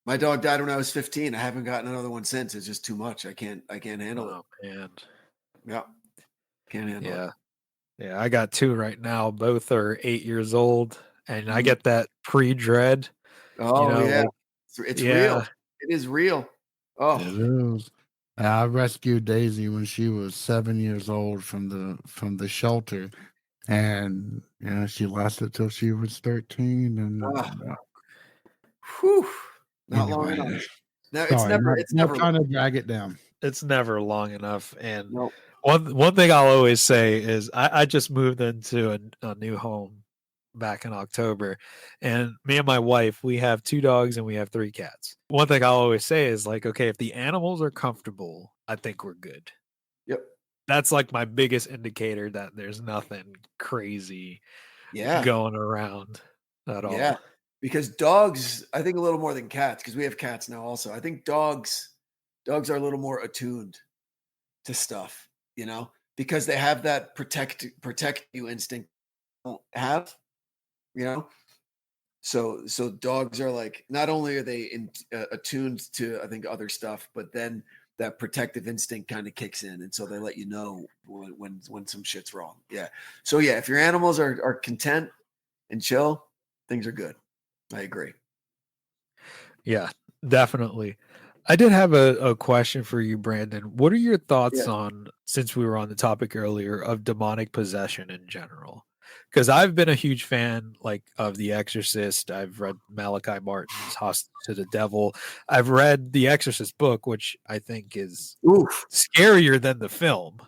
Speaker 3: My dog died when I was 15. I haven't gotten another one since. It's just too much. I can't handle it.
Speaker 1: Oh man.
Speaker 3: Yeah. Can't handle it.
Speaker 1: Yeah. Yeah. I got 2 right now. Both are 8 years old. And I
Speaker 3: Mhm.
Speaker 1: get that pre-dread,
Speaker 3: Oh yeah.
Speaker 1: like,
Speaker 3: It's real.
Speaker 1: yeah.
Speaker 3: It is real.
Speaker 2: It
Speaker 3: Oh,
Speaker 2: is. I rescued Daisy when she was 7 years old from the shelter, and she lasted till she was 13.
Speaker 3: ah,
Speaker 2: And
Speaker 3: whew. Not long
Speaker 2: anyway,
Speaker 3: enough. No,
Speaker 2: sorry,
Speaker 3: it's
Speaker 2: not
Speaker 3: never
Speaker 2: trying
Speaker 3: long.
Speaker 2: to drag it down.
Speaker 1: It's never long enough. And
Speaker 3: No.
Speaker 1: one thing I'll always say is I just moved into a new home back in October, and me and my wife, we have 2 dogs and we have 3 cats. One thing I'll always say is like, okay, if the animals are comfortable, I think we're good.
Speaker 3: Yep.
Speaker 1: That's like my biggest indicator that there's nothing crazy
Speaker 3: Yeah.
Speaker 1: going around at
Speaker 3: Yeah.
Speaker 1: all.
Speaker 3: Because dogs, I think a little more than cats, because we have cats now also. I think dogs are a little more attuned to stuff, because they have that protect you instinct you don't have, you know. So dogs are like, not only are they attuned to, I think, other stuff, but then that protective instinct kind of kicks in, and so they let you know when some shit's wrong. Yeah. So yeah, if your animals are content and chill, things are good. I agree.
Speaker 1: Yeah, definitely. I did have a question for you, Brandon. What are your thoughts
Speaker 3: Yeah.
Speaker 1: on, since we were on the topic earlier, of demonic possession in general? Because I've been a huge fan, like, of The Exorcist. I've read Malachi Martin's Hostage to the Devil. I've read the Exorcist book, which I think is
Speaker 3: Oof.
Speaker 1: scarier than the film.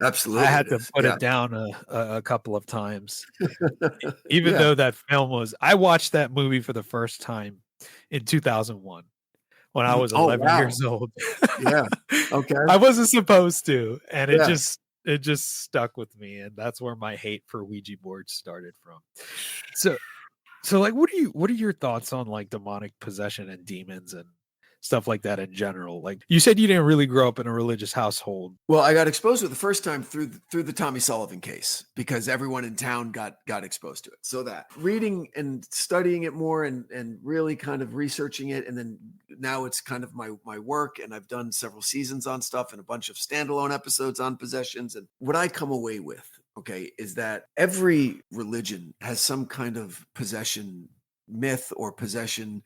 Speaker 1: I
Speaker 3: Absolutely,
Speaker 1: had
Speaker 3: it
Speaker 1: to
Speaker 3: is.
Speaker 1: put
Speaker 3: Yeah.
Speaker 1: it down a couple of times. Even
Speaker 3: Yeah.
Speaker 1: though that film was, I watched that movie for the first time in 2001 when I was
Speaker 3: Oh
Speaker 1: 11
Speaker 3: wow.
Speaker 1: years old.
Speaker 3: Yeah. Okay.
Speaker 1: I wasn't supposed to, and it
Speaker 3: Yeah.
Speaker 1: just stuck with me, and that's where my hate for Ouija boards started from. So like, what are your thoughts on like demonic possession and demons and stuff like that in general? Like, you said you didn't really grow up in a religious household.
Speaker 3: Well, I got exposed to it the first time through the Tommy Sullivan case, because everyone in town got exposed to it. So that reading and studying it more and really kind of researching it, and then now it's kind of my work, and I've done several seasons on stuff and a bunch of standalone episodes on possessions. And what I come away with, okay, is that every religion has some kind of possession myth or possession,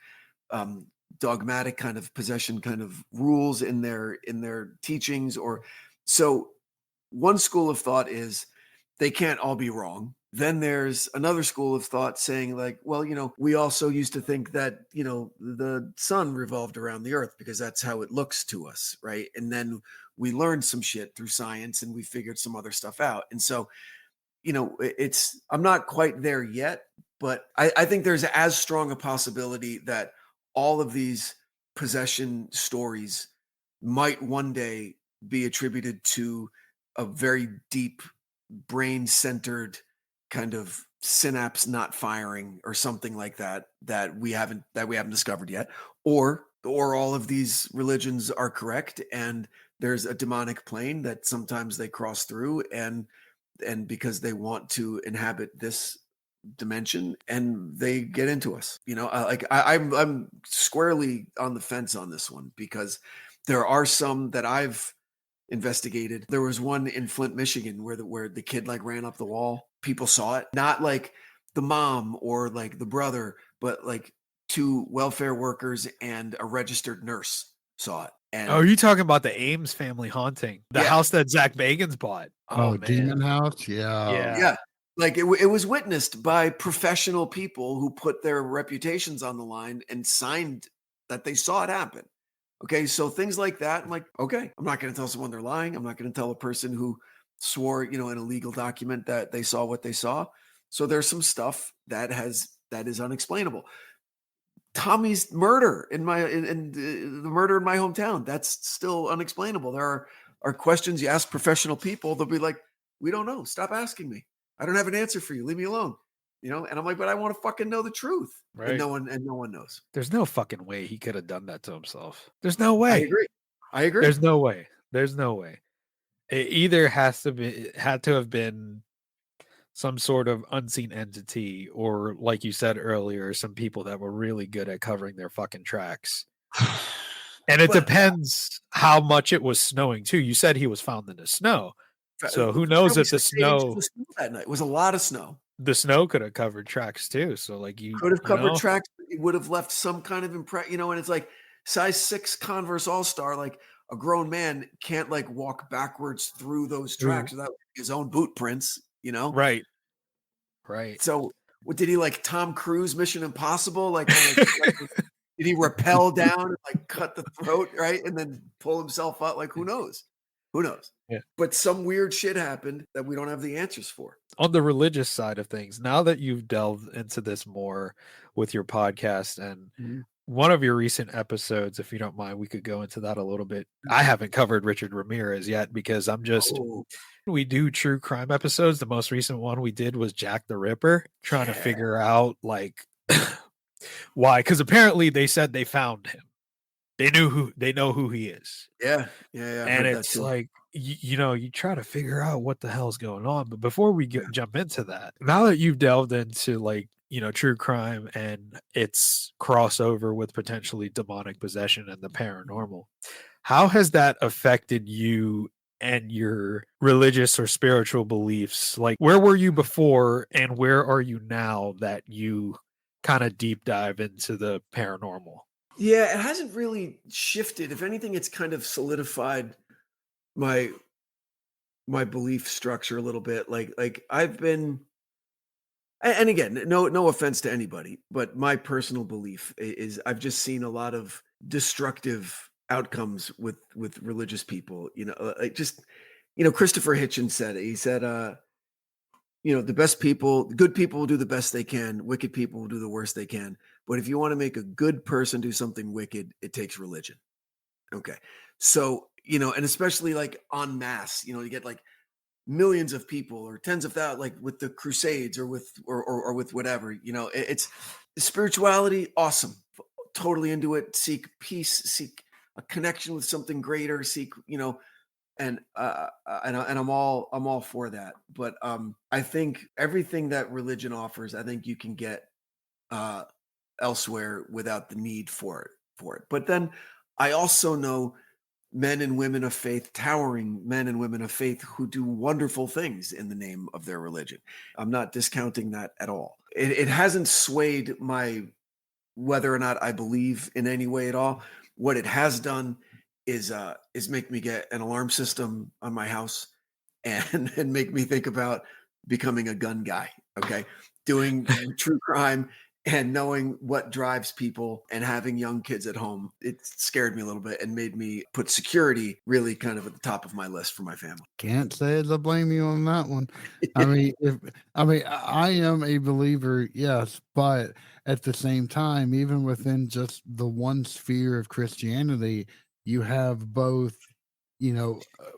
Speaker 3: dogmatic kind of possession kind of rules in their teachings. Or so one school of thought is they can't all be wrong. Then there's another school of thought saying, like, well, we also used to think that, the sun revolved around the earth because that's how it looks to us, right? And then we learned some shit through science and we figured some other stuff out. And so, I'm not quite there yet, but I think there's as strong a possibility that all of these possession stories might one day be attributed to a very deep brain centered kind of synapse not firing or something like that we haven't discovered yet, or all of these religions are correct and there's a demonic plane that sometimes they cross through, and because they want to inhabit this dimension and they get into us. I'm squarely on the fence on this one, because there are some that I've investigated. There was one in Flint, Michigan, where the kid like ran up the wall. People saw it, not like the mom or like the brother, but like 2 welfare workers and a registered nurse saw it.
Speaker 1: Oh, are you talking about the Ames family haunting? The
Speaker 3: Yeah.
Speaker 1: house that Zach Bagans bought? Oh man.
Speaker 2: Demon House? Yeah.
Speaker 1: Yeah.
Speaker 3: Yeah. Like it was witnessed by professional people who put their reputations on the line and signed that they saw it happen. Okay, so things like that, I'm like, okay, I'm not going to tell someone they're lying. I'm not going to tell a person who swore, in a legal document that they saw what they saw. So there's some stuff that is unexplainable. Tommy's murder in the murder in my hometown, that's still unexplainable. There are questions you ask professional people, they'll be like, we don't know. Stop asking me. I don't have an answer for you. Leave me alone. And I'm like, but I want to fucking know the truth. And
Speaker 1: Right.
Speaker 3: no one knows.
Speaker 1: There's no fucking way he could have done that to himself. There's no
Speaker 3: I
Speaker 1: way.
Speaker 3: agree. I agree.
Speaker 1: There's no way. There's no way. It either had to have been some sort of unseen entity, or like you said earlier, some people that were really good at covering their fucking tracks. And it
Speaker 3: But
Speaker 1: depends how much it was snowing too. You said he was found in the snow. So who knows
Speaker 3: probably
Speaker 1: if the
Speaker 3: 6 to 8 inches
Speaker 1: snow
Speaker 3: of snow that night. It was a lot of snow.
Speaker 1: could have covered tracks too. So like
Speaker 3: Could have covered tracks. It would have left some kind of impression, and it's like size 6 Converse All-Star, like a grown man can't like walk backwards through those tracks without his own boot prints,
Speaker 1: Right. Right.
Speaker 3: So what did he like Tom Cruise Mission Impossible? Like did he rappel down and like cut the throat, right? And then pull himself up? Like who knows? Who knows?
Speaker 1: Yeah.
Speaker 3: But some weird shit happened that we don't have the answers for.
Speaker 1: On the religious side of things, now that you've delved into this more with your podcast and one of your recent episodes, if you don't mind, we could go into that a little bit. I haven't covered Richard Ramirez yet because we do true crime episodes. The most recent one we did was Jack the Ripper, trying to figure out like why, because apparently they said they found him. They know who he is.
Speaker 3: Yeah.
Speaker 1: And it's like, you try to figure out what the hell's going on. But before we jump into that, now that you've delved into like, true crime and its crossover with potentially demonic possession and the paranormal, how has that affected you and your religious or spiritual beliefs? Like, where were you before and where are you now that you kind of deep dive into the paranormal?
Speaker 3: Yeah, it hasn't really shifted. If anything, it's kind of solidified my belief structure a little bit. Like I've been, and again, no offense to anybody, but my personal belief is I've just seen a lot of destructive outcomes with religious people. Like just Christopher Hitchens said it. He said, the best people, good people will do the best they can. Wicked people will do the worst they can. But if you want to make a good person do something wicked, it takes religion. Okay. So, and especially like en masse, you get like millions of people or tens of thousands, like with the Crusades or with whatever, it's spirituality. Awesome. Totally into it. Seek peace, seek a connection with something greater, seek, and I'm all for that. But I think everything that religion offers, I think you can get elsewhere without the need for it. But then I also know men and women of faith, towering men and women of faith who do wonderful things in the name of their religion. I'm not discounting that at all. It hasn't swayed my whether or not I believe in any way at all. What it has done is make me get an alarm system on my house and make me think about becoming a gun guy. Okay. Doing true crime and knowing what drives people and having young kids at home, it scared me a little bit and made me put security really kind of at the top of my list for my family.
Speaker 2: Can't say as I blame you on that one. I am a believer, yes, but at the same time, even within just the one sphere of Christianity, you have both,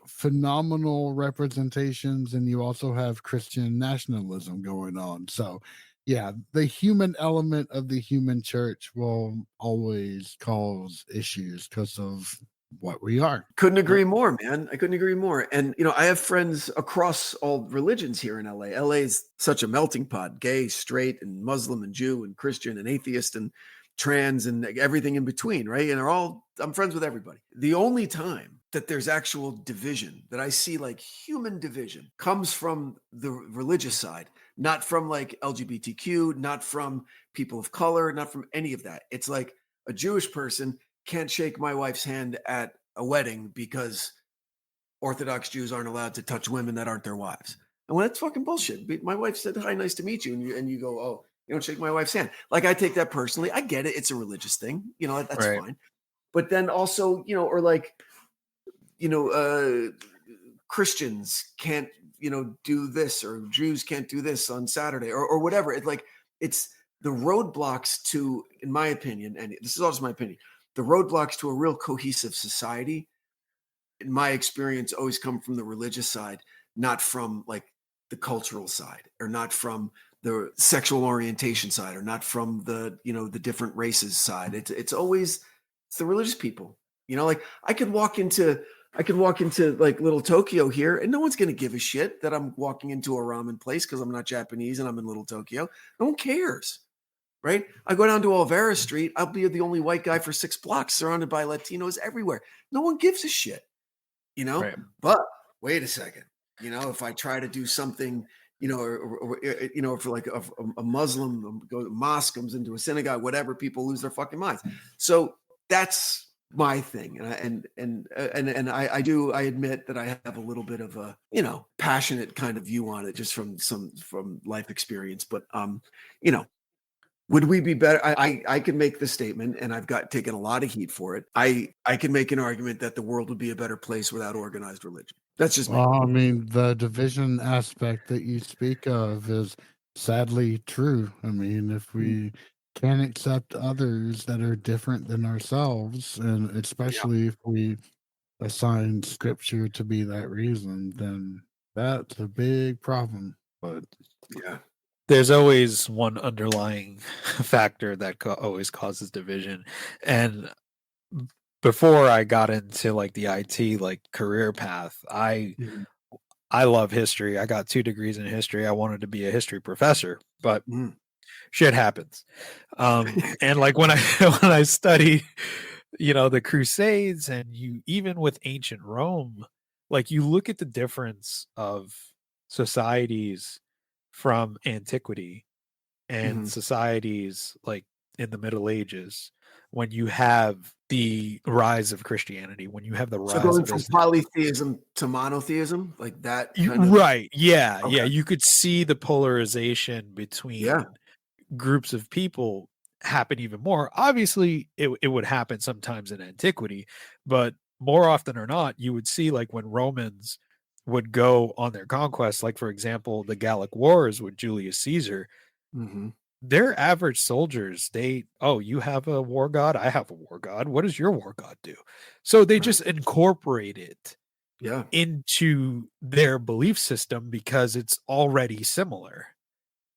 Speaker 2: phenomenal representations, and you also have Christian nationalism going on. So, yeah, the human element of the human church will always cause issues because of what we are.
Speaker 3: Couldn't agree more, man. I couldn't agree more. And, I have friends across all religions here in LA. LA is such a melting pot, gay, straight, and Muslim, and Jew, and Christian, and atheist, and trans, and everything in between, right? And I'm friends with everybody. The only time that there's actual division that I see, like human division, comes from the religious side, not from like LGBTQ, not from people of color, not from any of that. It's like a Jewish person can't shake my wife's hand at a wedding because Orthodox Jews aren't allowed to touch women that aren't their wives. And when that's fucking bullshit. My wife said, "Hi, nice to meet you," and you go, "Oh, you don't shake my wife's hand." Like, I take that personally. I get it. It's a religious thing. That's
Speaker 1: Right.
Speaker 3: fine. But then also, or like, Christians can't, do this, or Jews can't do this on Saturday, or whatever. It's the roadblocks to, in my opinion, and this is also my opinion, the roadblocks to a real cohesive society, in my experience, always come from the religious side, not from like the cultural side, or not from the sexual orientation side, or not from the, the different races side. It's always, it's the religious people. Like, I could walk into like little Tokyo here, and no one's going to give a shit that I'm walking into a ramen place because I'm not Japanese and I'm in little Tokyo. No one cares, right? I go down to Olvera Street. I'll be the only white guy for 6 blocks, surrounded by Latinos everywhere. No one gives a shit,
Speaker 1: Right.
Speaker 3: But wait a second, if I try to do something, or for like a Muslim go to mosque, comes into a synagogue, whatever, people lose their fucking minds. So that's my thing. And I admit that I have a little bit of a, passionate kind of view on it, just from life experience. But, would we be better? I can make the statement, and I've taken a lot of heat for it. I can make an argument that the world would be a better place without organized religion. That's just me.
Speaker 2: Well, I mean, the division aspect that you speak of is sadly true. I mean, if we can't accept others that are different than ourselves, and especially if we assign scripture to be that reason, then that's a big problem. But
Speaker 3: Yeah.
Speaker 1: There's always one underlying factor that always causes division. And before I got into like the IT like career path, I love history. I got 2 degrees in history. I wanted to be a history professor, but shit happens. And like when I when I study, the Crusades, and you even with ancient Rome, like you look at the difference of societies from antiquity and societies like in the Middle Ages, when you have the rise of Christianity, when you have the rise
Speaker 3: going
Speaker 1: of
Speaker 3: from
Speaker 1: Islam.
Speaker 3: polytheism to monotheism, like that kind of.
Speaker 1: Right. Yeah.
Speaker 3: Okay.
Speaker 1: Yeah. You could see the polarization between groups of people happen even more. Obviously, it would happen sometimes in antiquity, but more often or not, you would see like when Romans would go on their conquests, like for example, the Gallic Wars with Julius Caesar. Their average soldiers, you have a war god, I have a war god. What does your war god do? So they just incorporate it into their belief system because it's already similar.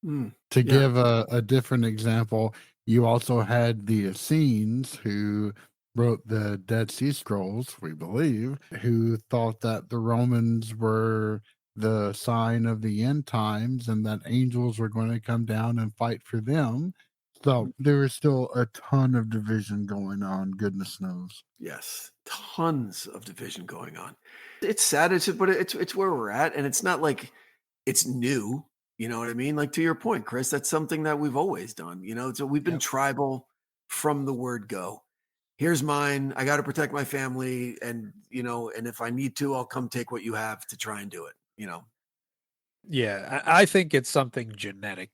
Speaker 2: to give a different example, you also had the Essenes who wrote the Dead Sea Scrolls, we believe, who thought that the Romans were the sign of the end times and that angels were going to come down and fight for them. So there was still a ton of division going on, goodness knows.
Speaker 3: Yes, tons of division going on. It's sad, but it's where we're at, and it's not like it's new. You know what I mean? Like, to your point, Chris, that's something that we've always done. So we've been tribal from the word go. Here's mine. I got to protect my family, and and if I need to, I'll come take what you have to try and do it.
Speaker 1: Yeah, I think it's something genetic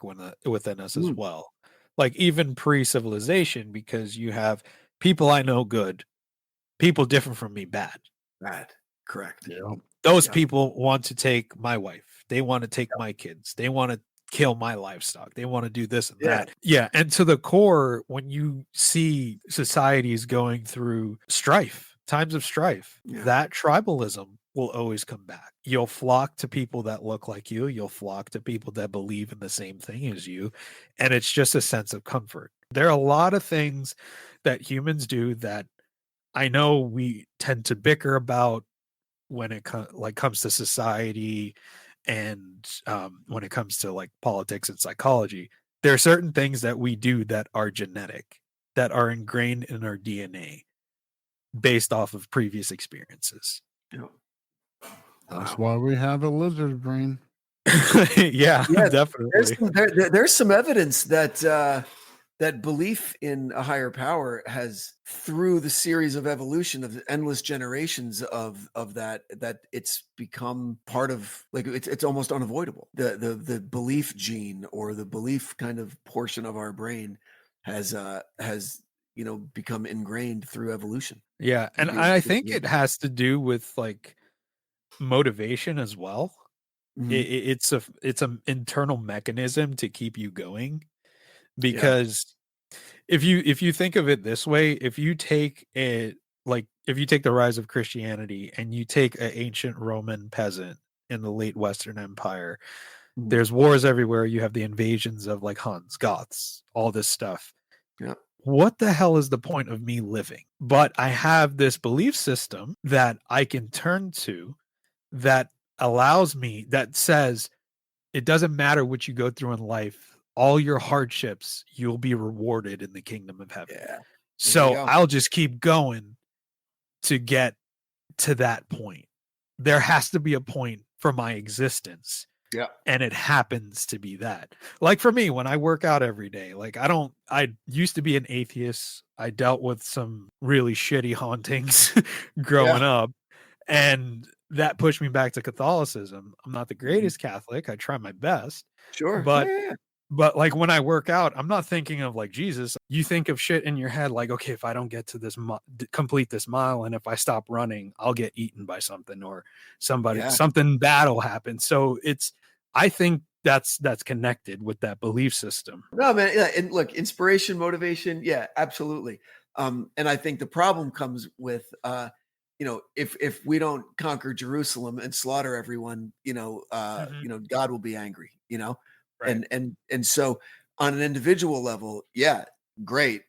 Speaker 1: within us as well. Like even pre-civilization, because you have people I know good, people different from me bad.
Speaker 3: Bad, correct.
Speaker 2: Yeah.
Speaker 1: Those people want to take my wife. They want to take my kids. They want to kill my livestock. They want to do this and that. Yeah, and to the core, when you see societies going through times of strife, that tribalism will always come back. You'll flock to people that look like you. You'll flock to people that believe in the same thing as you. And it's just a sense of comfort. There are a lot of things that humans do that I know we tend to bicker about when it comes to society and when it comes to like politics and psychology. There are certain things that we do that are genetic, that are ingrained in our DNA based off of previous experiences.
Speaker 2: That's why we have a lizard brain.
Speaker 1: yeah, definitely.
Speaker 3: There's some evidence that that belief in a higher power has, through the series of evolution of endless generations of that it's become part of, like, it's almost unavoidable. The belief gene, or the belief kind of portion of our brain has become ingrained through evolution.
Speaker 1: Yeah, and I think it has to do with like motivation as well. It's an internal mechanism to keep you going, because if you think of it this way, if you take the rise of Christianity and you take an ancient Roman peasant in the late Western Empire, there's wars everywhere. You have the invasions of like Huns, Goths, all this stuff.
Speaker 3: Yeah.
Speaker 1: What the hell is the point of me living? But I have this belief system that I can turn to that allows me, that says it doesn't matter what you go through in life, all your hardships, you'll be rewarded in the kingdom of heaven.
Speaker 3: Yeah.
Speaker 1: So I'll just keep going to get to that point. There has to be a point for my existence.
Speaker 3: Yeah.
Speaker 1: And it happens to be that. Like for me, when I work out every day, like I used to be an atheist. I dealt with some really shitty hauntings growing up, and that pushed me back to Catholicism. I'm not the greatest Catholic. I try my best.
Speaker 3: Sure.
Speaker 1: But like when I work out, I'm not thinking of like Jesus. You think of shit in your head like, okay, if I don't get to this complete this mile, and if I stop running, I'll get eaten by something, or something bad will happen. So I think that's connected with that belief system.
Speaker 3: No, man. Yeah, and look, inspiration, motivation. Yeah, absolutely. And I think the problem comes with, if we don't conquer Jerusalem and slaughter everyone, God will be angry.
Speaker 1: Right.
Speaker 3: And so on an individual level, yeah, great,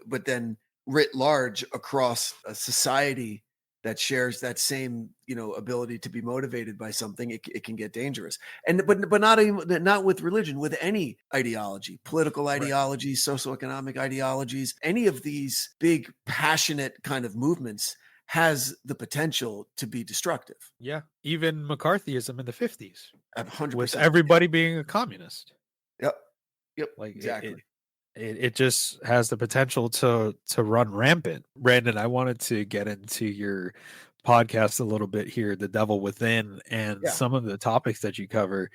Speaker 3: but then writ large across a society that shares that same, ability to be motivated by something, it can get dangerous. And but not with religion, with any ideology, political ideologies, socioeconomic ideologies, any of these big passionate kind of movements has the potential to be destructive.
Speaker 1: Yeah, even McCarthyism in the 50s,
Speaker 3: 100%,
Speaker 1: with everybody being a communist.
Speaker 3: Yep.
Speaker 1: Like
Speaker 3: exactly.
Speaker 1: It just has the potential to run rampant. Branden, I wanted to get into your podcast a little bit here, The Devil Within, and some of the topics that you cover.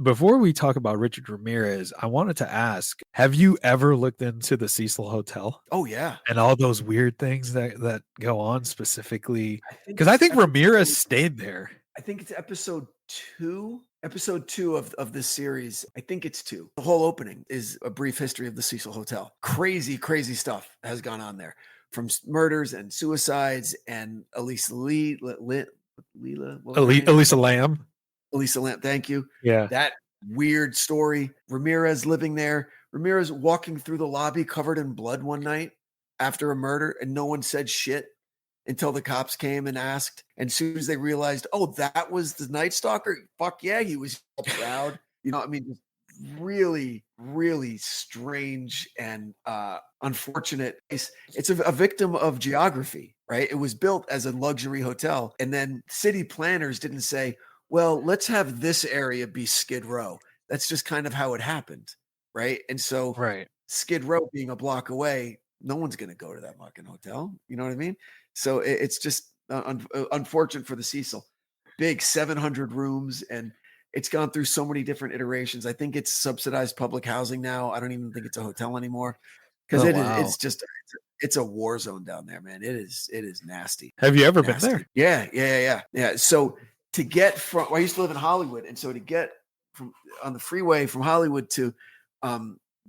Speaker 1: Before we talk about Richard Ramirez, I wanted to ask, have you ever looked into the Cecil Hotel?
Speaker 3: Oh, yeah.
Speaker 1: And all those weird things that go on, specifically? Because I think Ramirez stayed there.
Speaker 3: I think it's episode 2 of this series. I think it's 2. The whole opening is a brief history of the Cecil Hotel. Crazy stuff has gone on there, from murders and suicides, and Elisa
Speaker 1: Lamb.
Speaker 3: Elisa Lamb, thank you.
Speaker 1: Yeah.
Speaker 3: That weird story. Ramirez living there. Ramirez walking through the lobby covered in blood one night after a murder, and no one said shit until the cops came and asked. And as soon as they realized, oh, that was the Night Stalker, fuck yeah, he was proud. Just really, really strange and unfortunate. It's a victim of geography, right? It was built as a luxury hotel, and then city planners didn't say, well, let's have this area be Skid Row. That's just kind of how it happened, right? And so Skid Row being a block away, no one's going to go to that fucking hotel. You know what I mean? So it's just unfortunate for the Cecil. Big 700 rooms, and it's gone through so many different iterations. I think it's subsidized public housing now. I don't even think it's a hotel anymore, because it's a war zone down there, man. It is nasty.
Speaker 1: Have you ever been there?
Speaker 3: Yeah. So to get from, I used to live in Hollywood, and so to get from on the freeway from Hollywood to,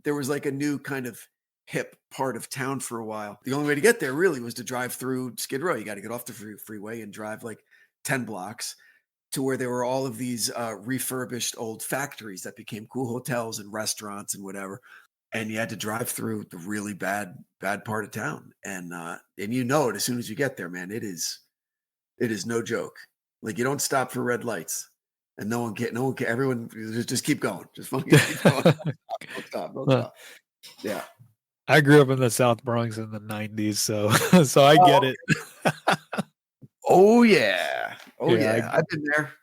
Speaker 3: there was like a new kind of hip part of town for a while. The only way to get there really was to drive through Skid Row. You got to get off the freeway and drive like 10 blocks to where there were all of these refurbished old factories that became cool hotels and restaurants and whatever. And you had to drive through the really bad part of town. And you know it as soon as you get there, man. It is no joke. Like, you don't stop for red lights, and no one everyone just keep going. Just fucking keep going. Don't stop. Yeah.
Speaker 1: I grew up in the South Bronx in the 90s, so I get it.
Speaker 3: Oh yeah. I've been there.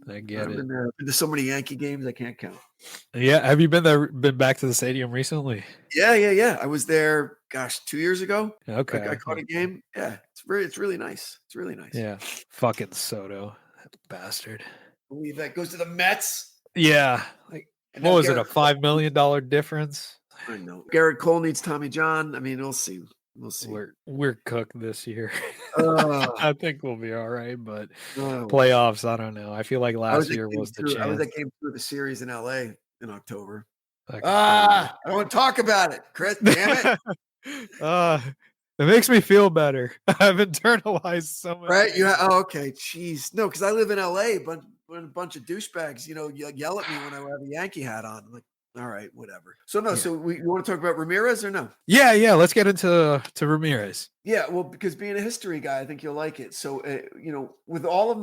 Speaker 1: I get it.
Speaker 3: Been to so many Yankee games I can't count.
Speaker 1: Yeah, have you been back to the stadium recently?
Speaker 3: Yeah. I was there, gosh, 2 years ago.
Speaker 1: Okay.
Speaker 3: I caught a game. Yeah, it's really nice. It's really nice.
Speaker 1: Yeah. Fucking Soto, that bastard.
Speaker 3: Believe that goes to the Mets.
Speaker 1: Yeah. Like,
Speaker 3: And
Speaker 1: what
Speaker 3: now
Speaker 1: was it? A
Speaker 3: Garrett Cole-
Speaker 1: $5 million difference?
Speaker 3: I know. Garrett Cole needs Tommy John. I mean, we'll see. We'll see.
Speaker 1: We're cooked this year.
Speaker 3: Uh,
Speaker 1: I think we'll be all right, but
Speaker 3: uh,
Speaker 1: playoffs, I don't know. I feel like last year was the
Speaker 3: I was
Speaker 1: chance.
Speaker 3: at game 2 of the series in LA in October.
Speaker 1: Fucking
Speaker 3: I don't want to talk about it, Chris. Damn it.
Speaker 1: It makes me feel better. I've internalized so much.
Speaker 3: Right? Okay. Jeez. No, because I live in LA, but when a bunch of douchebags, yell at me when I have a Yankee hat on. I'm like, all right, whatever. So no,
Speaker 1: Yeah.
Speaker 3: so you want to talk about Ramirez or no?
Speaker 1: Yeah. Let's get into Ramirez.
Speaker 3: Yeah, well, because being a history guy, I think you'll like it. So, with all of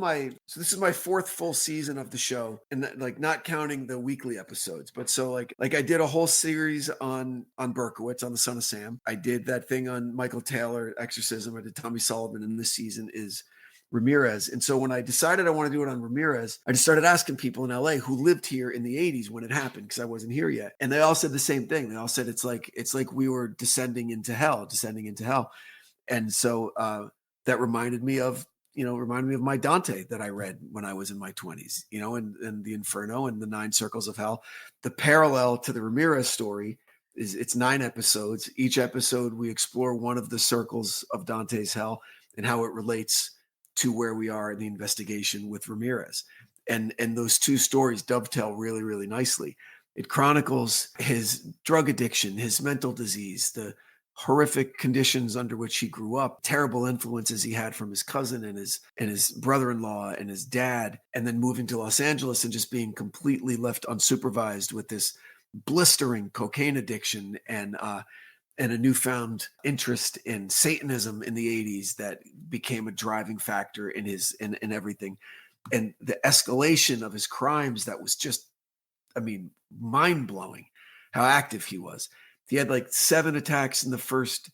Speaker 3: so this is my 4th full season of the show, and like not counting the weekly episodes. But so like I did a whole series on Berkowitz, on the Son of Sam. I did that thing on Michael Taylor, Exorcism. I did Tommy Sullivan, and this season is Ramirez. And so when I decided I want to do it on Ramirez, I just started asking people in LA who lived here in the 80s when it happened, because I wasn't here yet. And they all said the same thing. They all said it's like we were descending into hell. And so that reminded me of my Dante that I read when I was in my 20s, and the Inferno and the 9 Circles of Hell. The parallel to the Ramirez story is it's 9 episodes. Each episode we explore one of the circles of Dante's hell and how it relates to where we are in the investigation with Ramirez. And those 2 stories dovetail really, really nicely. It chronicles his drug addiction, his mental disease, the horrific conditions under which he grew up, terrible influences he had from his cousin and his brother-in-law and his dad, and then moving to Los Angeles and just being completely left unsupervised with this blistering cocaine addiction and a newfound interest in Satanism in the 80s that became a driving factor in everything. And the escalation of his crimes that was just, mind-blowing how active he was. He had like 7 attacks in the first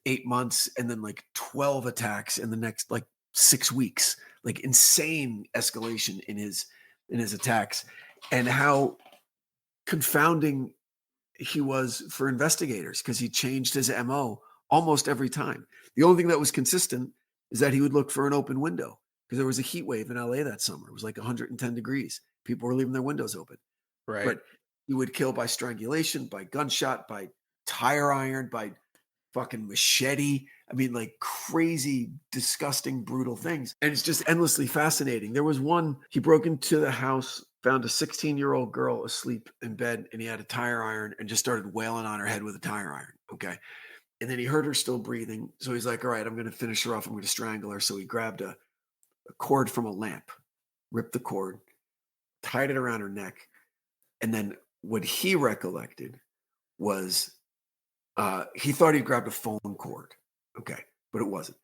Speaker 3: 8 months and then like 12 attacks in the next like 6 weeks, like insane escalation in his attacks, and how confounding he was for investigators because he changed his MO almost every time. The only thing that was consistent is that he would look for an open window because there was a heat wave in LA that summer. It was like 110 degrees. People were leaving their windows open.
Speaker 1: Right.
Speaker 3: But he would kill by strangulation, by gunshot, by tire iron, by fucking machete. Like crazy, disgusting, brutal things. And it's just endlessly fascinating. There was one, he broke into the house, found a 16-year-old girl asleep in bed, and he had a tire iron and just started wailing on her head with a tire iron. Okay. And then he heard her still breathing. So he's like, all right, I'm going to finish her off. I'm going to strangle her. So he grabbed a cord from a lamp, ripped the cord, tied it around her neck. And then what he recollected was he thought he grabbed a phone cord. Okay. But it wasn't.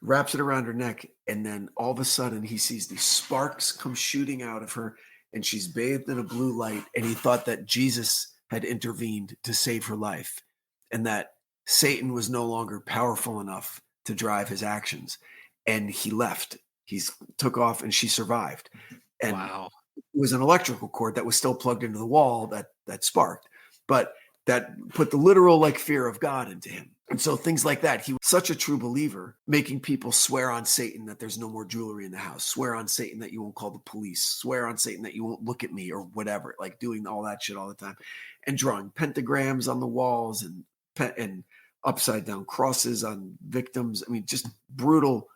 Speaker 3: Wraps it around her neck. And then all of a sudden he sees these sparks come shooting out of her and she's bathed in a blue light. And he thought that Jesus had intervened to save her life and that Satan was no longer powerful enough to drive his actions. And he left. He took off and she survived. And
Speaker 1: wow.
Speaker 3: It was an electrical cord that was still plugged into the wall that sparked, but that put the literal fear of God into him. And so things like that, he was such a true believer, making people swear on Satan that there's no more jewelry in the house, swear on Satan that you won't call the police, swear on Satan that you won't look at me or whatever, like doing all that shit all the time and drawing pentagrams on the walls and upside down crosses on victims. Just brutal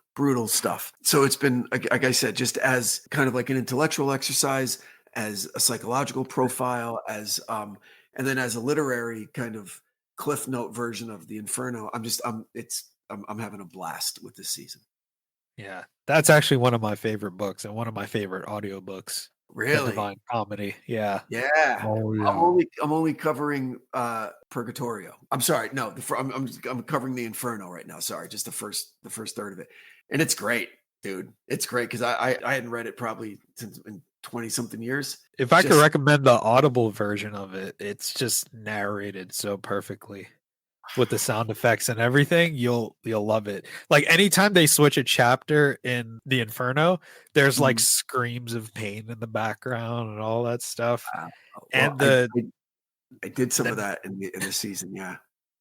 Speaker 3: stuff. So it's been, like I said, just as kind of like an intellectual exercise, as a psychological profile, as and then as a literary kind of cliff note version of the Inferno. I'm having a blast with this season.
Speaker 1: Yeah, that's actually one of my favorite books and one of my favorite audiobooks.
Speaker 3: Really?
Speaker 1: Divine Comedy. Yeah.
Speaker 3: Yeah.
Speaker 2: Oh, yeah.
Speaker 3: I'm only covering Purgatorio. I'm sorry. No, I'm covering the Inferno right now. Sorry, just the first third of it. And it's great, dude. It's great because I hadn't read it probably since in 20 something years.
Speaker 1: If I could recommend the Audible version of it, it's just narrated so perfectly. with the sound effects and everything, you'll love it. Like anytime they switch a chapter in the Inferno, there's like screams of pain in the background and all that stuff.
Speaker 3: Wow. Well,
Speaker 1: And the
Speaker 3: I did some of
Speaker 1: the
Speaker 3: that in the season. Yeah.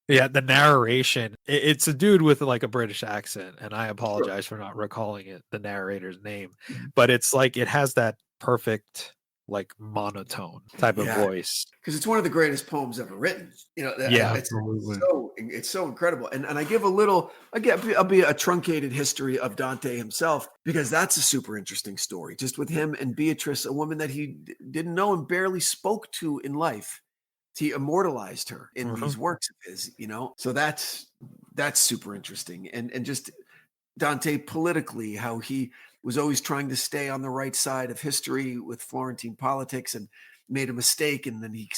Speaker 1: yeah, the narration, it's a dude with like a British accent, and I
Speaker 3: Sure.
Speaker 1: apologize for not recalling it, the narrator's name, but it's like it has that perfect like monotone type of
Speaker 3: Yeah.
Speaker 1: voice.
Speaker 3: Because it's one of the greatest poems ever written. You know,
Speaker 1: Yeah.
Speaker 2: Absolutely.
Speaker 3: it's so incredible. And I give I'll be a truncated history of Dante himself, because that's a super interesting story. Just with him and Beatrice, a woman that he didn't know and barely spoke to in life. He immortalized her in these works of his, you know. So that's super interesting. And just Dante politically, how he was always trying to stay on the right side of history with Florentine politics, and made a mistake, and then he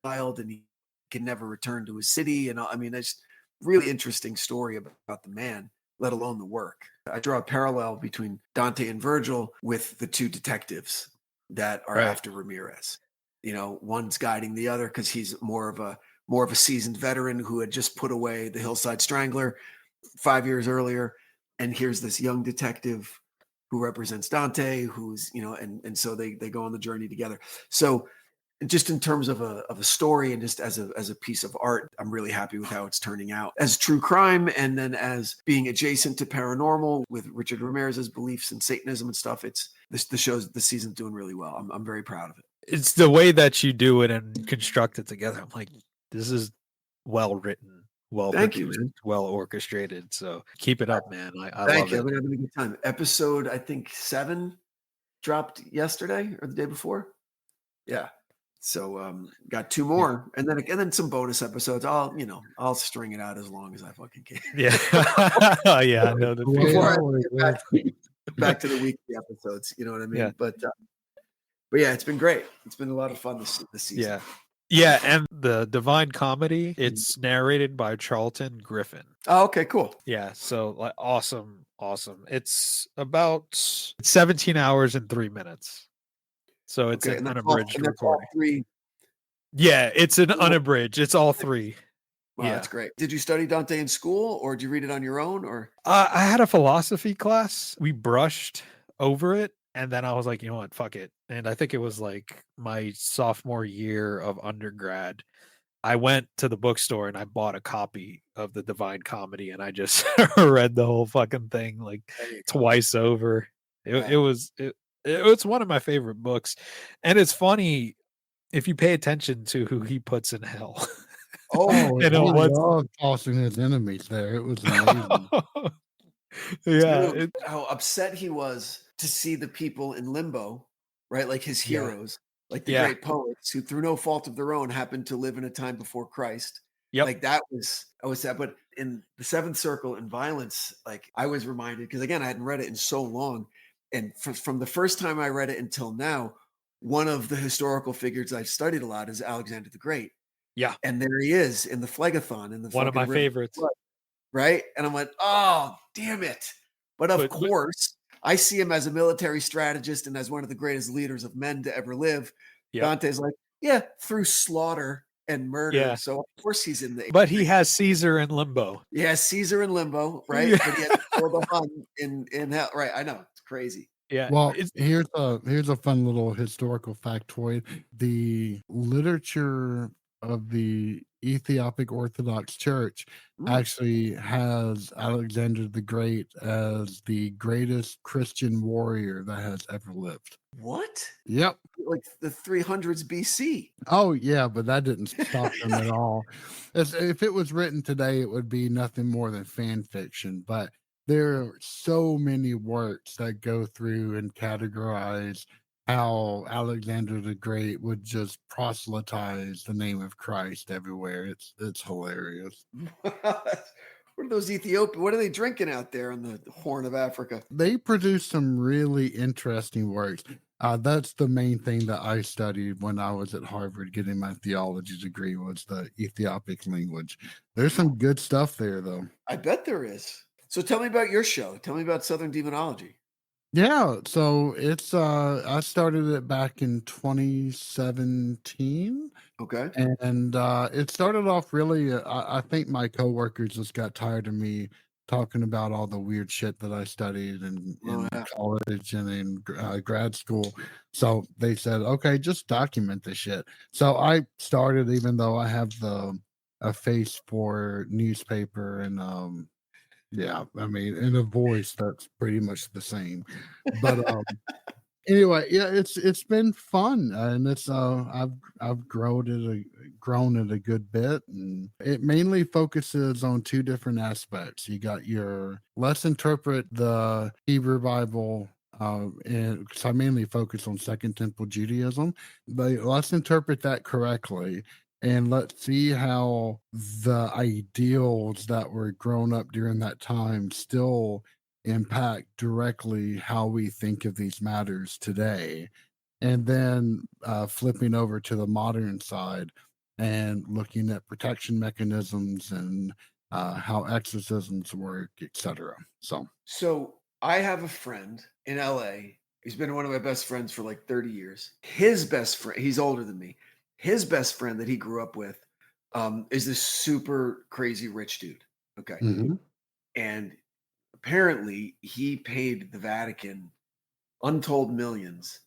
Speaker 3: filed, and he can never return to his city. And I mean, it's really interesting story about the man, let alone the work. I draw a parallel between Dante and Virgil with the two detectives that are
Speaker 1: Right.
Speaker 3: after Ramirez. You know, one's guiding the other because he's more of a seasoned veteran who had just put away the Hillside Strangler 5 years earlier. And here's this young detective who represents Dante, who's, you know, and so they go on the journey together. So just in terms of a story, and just as a piece of art, I'm really happy with how it's turning out as true crime, and then as being adjacent to paranormal with Richard Ramirez's beliefs in Satanism and stuff. It's the season's doing really well. I'm very proud of it.
Speaker 1: It's the way that you do it and construct it together. I'm like, this is well written, well
Speaker 3: Thank you,
Speaker 1: produced,
Speaker 3: man.
Speaker 1: well orchestrated. So keep it up, man. I
Speaker 3: Thank
Speaker 1: love
Speaker 3: you.
Speaker 1: it.
Speaker 3: I've been having a good time. Episode, I think 7 dropped yesterday or the day before. Yeah. So got 2 more, and then some bonus episodes. I'll string it out as long as I fucking can.
Speaker 1: Yeah. Yeah, I know the
Speaker 2: Well,
Speaker 3: Before I
Speaker 2: always
Speaker 3: get back to the weekly episodes, you know what I mean?
Speaker 1: Yeah.
Speaker 3: But yeah, it's been great. It's been a lot of fun this season.
Speaker 1: Yeah. Yeah, and the Divine Comedy, it's narrated by Charlton Griffin.
Speaker 3: Oh, okay, cool.
Speaker 1: Yeah, so like awesome. It's about 17 hours and 3 minutes. So it's
Speaker 3: Okay,
Speaker 1: an
Speaker 3: and
Speaker 1: unabridged
Speaker 3: that's all
Speaker 1: recording.
Speaker 3: 3.
Speaker 1: Yeah, it's an unabridged. It's all 3.
Speaker 3: Wow,
Speaker 1: Yeah.
Speaker 3: that's great. Did you study Dante in school, or did you read it on your own, or?
Speaker 1: I had a philosophy class. We brushed over it, and then I was like, you know what, fuck it. And I think it was like my sophomore year of undergrad. I went to the bookstore and I bought a copy of the Divine Comedy, and I just read the whole fucking thing like twice over. It's one of my favorite books, and it's funny if you pay attention to who he puts in hell.
Speaker 2: Oh,
Speaker 1: You
Speaker 2: he
Speaker 1: know what's
Speaker 2: loved tossing his enemies there. It was amazing.
Speaker 1: Yeah,
Speaker 3: Dude, how upset he was to see the people in limbo, right? Like his
Speaker 1: Yeah.
Speaker 3: heroes, like the
Speaker 1: Yeah.
Speaker 3: great poets who, through no fault of their own, happened to live in a time before Christ.
Speaker 1: Yep.
Speaker 3: Like I was sad. But in the Seventh Circle and Violence, like I was reminded, because again, I hadn't read it in so long. And from the first time I read it until now, one of the historical figures I've studied a lot is Alexander the Great.
Speaker 1: Yeah.
Speaker 3: And there he is in the Phlegathon, in the
Speaker 1: One of
Speaker 3: fucking
Speaker 1: my
Speaker 3: River of
Speaker 1: favorites.
Speaker 3: Blood, right? And I'm like, oh, damn it. But of course, I see him as a military strategist and as one of the greatest leaders of men to ever live.
Speaker 1: Yep.
Speaker 3: Dante's like, yeah, through slaughter and murder.
Speaker 1: Yeah.
Speaker 3: So of course he's in the.
Speaker 1: But he has Caesar in limbo.
Speaker 3: Yeah, Caesar in limbo, right?
Speaker 1: Yeah.
Speaker 3: But he had the Hun in hell, right? I know, it's crazy.
Speaker 1: Yeah.
Speaker 2: Well, here's a fun little historical factoid. The literature of the Ethiopic Orthodox Church actually has Alexander the Great as the greatest Christian warrior that has ever lived.
Speaker 3: What?
Speaker 2: Yep.
Speaker 3: Like the 300s BC.
Speaker 2: Oh, yeah, but that didn't stop them at all. If it was written today, it would be nothing more than fan fiction. But there are so many works that go through and categorize how Alexander the Great would just proselytize the name of Christ everywhere. It's hilarious.
Speaker 3: What are those Ethiopian? What are they drinking out there on the Horn of Africa?
Speaker 2: They produce some really interesting works. That's the main thing that I studied when I was at Harvard getting my theology degree, was the Ethiopic language. There's some good stuff there, though.
Speaker 3: I bet there is. So tell me about your show. Tell me about Southern Demonology.
Speaker 2: Yeah, so it's I started it back in 2017.
Speaker 3: Okay.
Speaker 2: And it started off really, I think my coworkers just got tired of me talking about all the weird shit that I studied
Speaker 3: Oh,
Speaker 2: in
Speaker 3: yeah.
Speaker 2: college and in grad school. So they said, okay, just document this shit. So I started, even though I have a face for newspaper and yeah, I mean, in a voice that's pretty much the same. But anyway, yeah, it's been fun, and it's I've grown it a good bit, and it mainly focuses on two different aspects. You got your let's interpret the Hebrew Bible. And so I mainly focus on Second Temple Judaism, but let's interpret that correctly, and let's see how the ideals that were grown up during that time still impact directly how we think of these matters today. And then flipping over to the modern side and looking at protection mechanisms and how exorcisms work, etc.
Speaker 3: So I have a friend in LA. He's been one of my best friends for like 30 years. His best friend, he's older than me. His best friend that he grew up with is this super crazy rich dude. Okay.
Speaker 2: Mhm.
Speaker 3: And apparently he paid the Vatican untold millions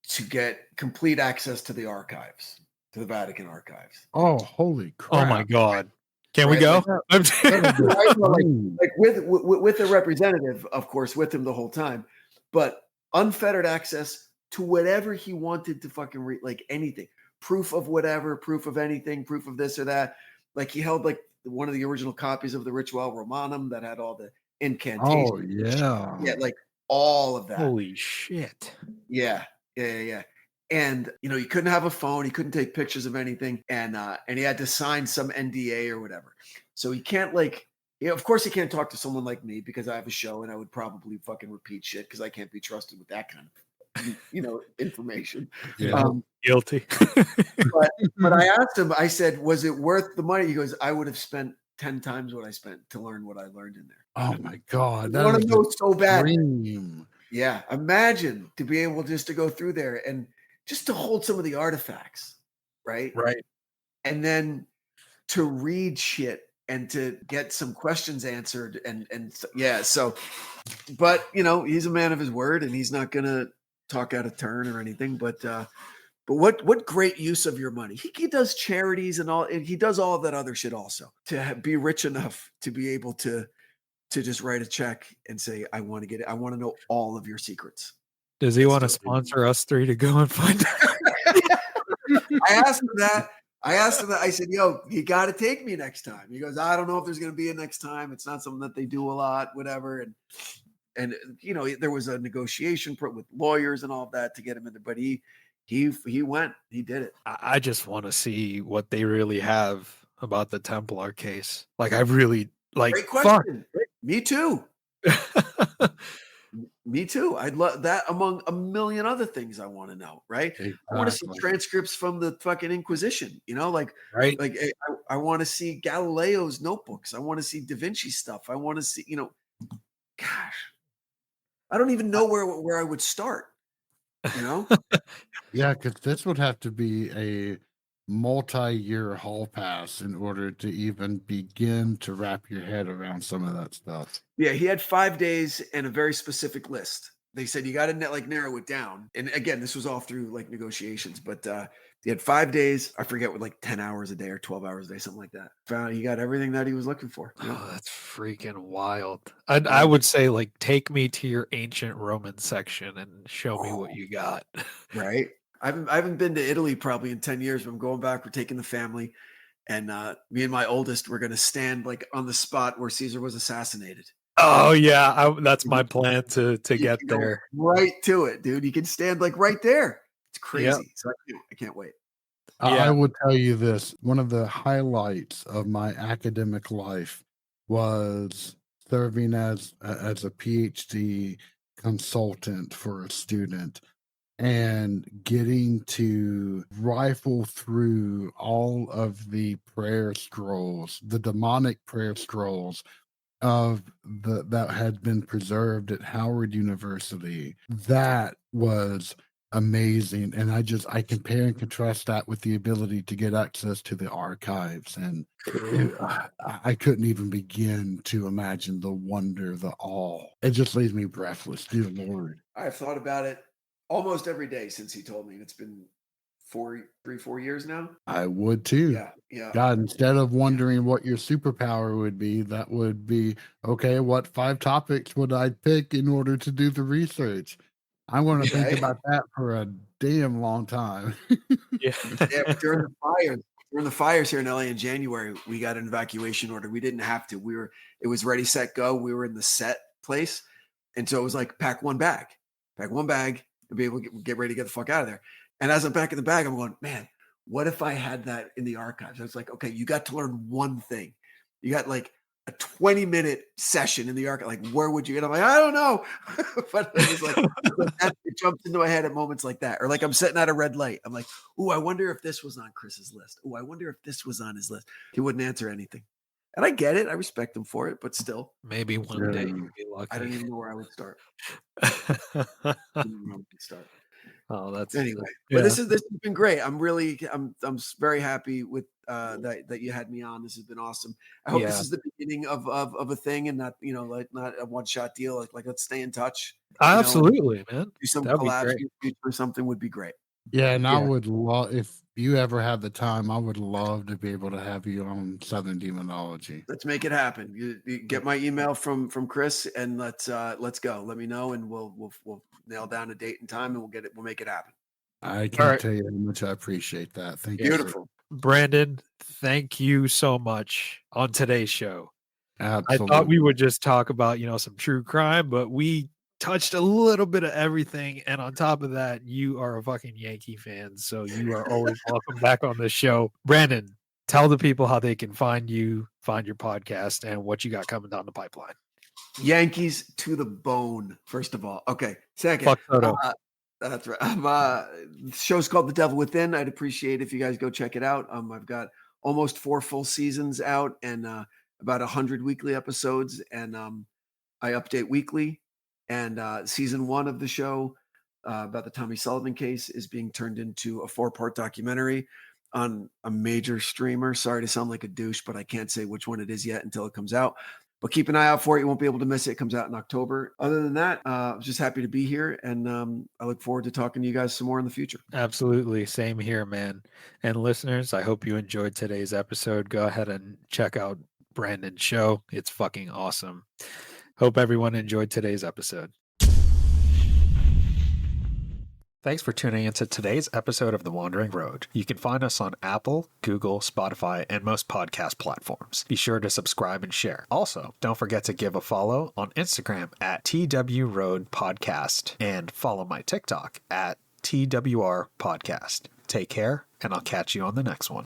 Speaker 3: to get complete access to the archives, to the Vatican archives.
Speaker 2: Oh, holy
Speaker 1: Oh my
Speaker 2: crap.
Speaker 1: God. Can we
Speaker 3: Right?
Speaker 1: go?
Speaker 2: That is
Speaker 3: Right? No,
Speaker 2: insane.
Speaker 3: like with a representative, of course, with him the whole time, but unfettered access to whatever he wanted to fucking read, like anything, proof of whatever, proof of anything, proof of this or that. Like he held like one of the original copies of the Ritual Romanum that had all the incantations.
Speaker 2: Oh, yeah.
Speaker 3: Yeah, like all of that.
Speaker 1: Holy shit.
Speaker 3: Yeah, yeah. And you couldn't have a phone, he couldn't take pictures of anything, and he had to sign some NDA or whatever. So he can't of course he can't talk to someone like me because I have a show and I would probably fucking repeat shit because I can't be trusted with that kind of information.
Speaker 2: Yeah.
Speaker 1: Guilty.
Speaker 3: But I asked him, I said, was it worth the money? He goes, I would have spent 10 times what I spent to learn what I learned in there.
Speaker 2: Oh my God.
Speaker 3: I
Speaker 2: That
Speaker 3: want
Speaker 2: is
Speaker 3: to
Speaker 2: a
Speaker 3: know so bad.
Speaker 2: dream.
Speaker 3: Yeah, imagine to be able just to go through there and just to hold some of the artifacts, right?
Speaker 1: Right.
Speaker 3: And then to read shit and to get some questions answered yeah, so but he's a man of his word and he's not gonna talk out of turn or anything, but what great use of your money. He does charities and all, and he does all of that other shit also to be rich enough to be able to just write a check and say, I want to get it. I want to know all of your secrets.
Speaker 1: Does he want to
Speaker 3: Still-
Speaker 1: sponsor us three to go and find out?
Speaker 3: I asked him that. I said, yo, you got to take me next time. He goes, I don't know if there's going to be a next time. It's not something that they do a lot, whatever. And there was a negotiation with lawyers and all of that to get him in there. But he went, he did it.
Speaker 1: I just want to see what they really have about the Templar case. Like, I really
Speaker 3: Great question. Me too. Me too. I'd love that among a million other things I want to know, right?
Speaker 2: Exactly.
Speaker 3: I want to see transcripts from the fucking Inquisition,
Speaker 1: right.
Speaker 3: like I want to see Galileo's notebooks. I want to see Da Vinci stuff. I want to see, gosh, I don't even know where I would start,
Speaker 2: Yeah, because this would have to be a multi-year hall pass in order to even begin to wrap your head around some of that stuff.
Speaker 3: Yeah, he had 5 days and a very specific list. They said you got to narrow it down. And again, this was all through negotiations, but he had 5 days. I forget what 10 hours a day or 12 hours a day, something like that. Found he got everything that he was looking for.
Speaker 1: Oh, that's freaking wild. I would say take me to your ancient Roman section and show me what you got.
Speaker 3: Right. I haven't been to Italy probably in 10 years, but I'm going back. We're taking the family. And me and my oldest, we're going to stand on the spot where Caesar was assassinated.
Speaker 1: Oh yeah, that's my plan to get there.
Speaker 3: Right to it, dude. You can stand right there. It's crazy. Yep. So I can't wait.
Speaker 2: I will tell you this. One of the highlights of my academic life was serving as a PhD consultant for a student and getting to rifle through all of the prayer scrolls, the demonic prayer scrolls that had been preserved at Howard University. That was amazing. And I compare and contrast that with the ability to get access to the archives. And I couldn't even begin to imagine the wonder, the awe. It just leaves me breathless, dear Lord.
Speaker 3: I've thought about it almost every day since he told me. It's been 4 years now.
Speaker 2: I would too.
Speaker 3: Yeah, yeah.
Speaker 2: God, instead of wondering what your superpower would be, that would be, okay, what 5 topics would I pick in order to do the research? I want to think
Speaker 3: Right?
Speaker 2: about that for a damn long time.
Speaker 1: Yeah.
Speaker 3: Yeah, during the fires here in LA in January, we got an evacuation order. We didn't have to. It was ready, set, go. We were in the set place. And so it was like, pack one bag, and be able to get ready to get the fuck out of there. And as I'm packing the bag, I'm going, man, what if I had that in the archives? I was like, okay, you got to learn one thing. You got like a 20-minute session in the archive. Like, where would you get? I'm like, I don't know. But it was like, it jumps into my head at moments like that. Or like I'm sitting at a red light. I'm like, oh, I wonder if this was on Chris's list. Oh, I wonder if this was on his list. He wouldn't answer anything. And I get it. I respect him for it, but still.
Speaker 1: Maybe one day you'll be lucky.
Speaker 3: I don't even know where I would start.
Speaker 1: Oh, that's
Speaker 3: Anyway,
Speaker 1: yeah.
Speaker 3: but this has been great. I'm very happy with that you had me on. This has been awesome. I hope this is the beginning of a thing and not like not a one shot deal. Like let's stay in touch.
Speaker 1: Absolutely, man.
Speaker 3: Do some
Speaker 1: That'd be
Speaker 3: collabs
Speaker 1: great.
Speaker 3: in the future or something would be great.
Speaker 2: Yeah, and I would love, if you ever have the time, I would love to be able to have you on Southern Demonology.
Speaker 3: Let's make it happen. You get my email from Chris, and let's go. Let me know, and we'll nail down a date and time, and we'll make it happen.
Speaker 2: I can't tell you how much I appreciate that. Thank you.
Speaker 3: Beautiful.
Speaker 1: Branden, thank you so much on today's show.
Speaker 2: Absolutely.
Speaker 1: I thought we would just talk about, some true crime, but we touched a little bit of everything. And on top of that, you are a fucking Yankee fan. So you are always welcome back on the show. Branden, tell the people how they can find you, find your podcast, and what you got coming down the pipeline.
Speaker 3: Yankees to the bone, first of all. Okay. Second.
Speaker 1: Fuck Soto.
Speaker 3: That's right. The show's called The Devil Within. I'd appreciate if you guys go check it out. I've got almost 4 full seasons out and about 100 weekly episodes, and I update weekly. And season 1 of the show about the Tommy Sullivan case is being turned into a 4-part documentary on a major streamer. Sorry to sound like a douche, but I can't say which one it is yet until it comes out. But keep an eye out for it. You won't be able to miss it. It comes out in October. Other than that, I'm just happy to be here. And I look forward to talking to you guys some more in the future.
Speaker 1: Absolutely. Same here, man. And listeners, I hope you enjoyed today's episode. Go ahead and check out Branden's show. It's fucking awesome. Hope everyone enjoyed today's episode. Thanks for tuning into today's episode of The Wandering Road. You can find us on Apple, Google, Spotify, and most podcast platforms. Be sure to subscribe and share. Also, don't forget to give a follow on Instagram at twroadpodcast and follow my TikTok at twrpodcast. Take care, and I'll catch you on the next one.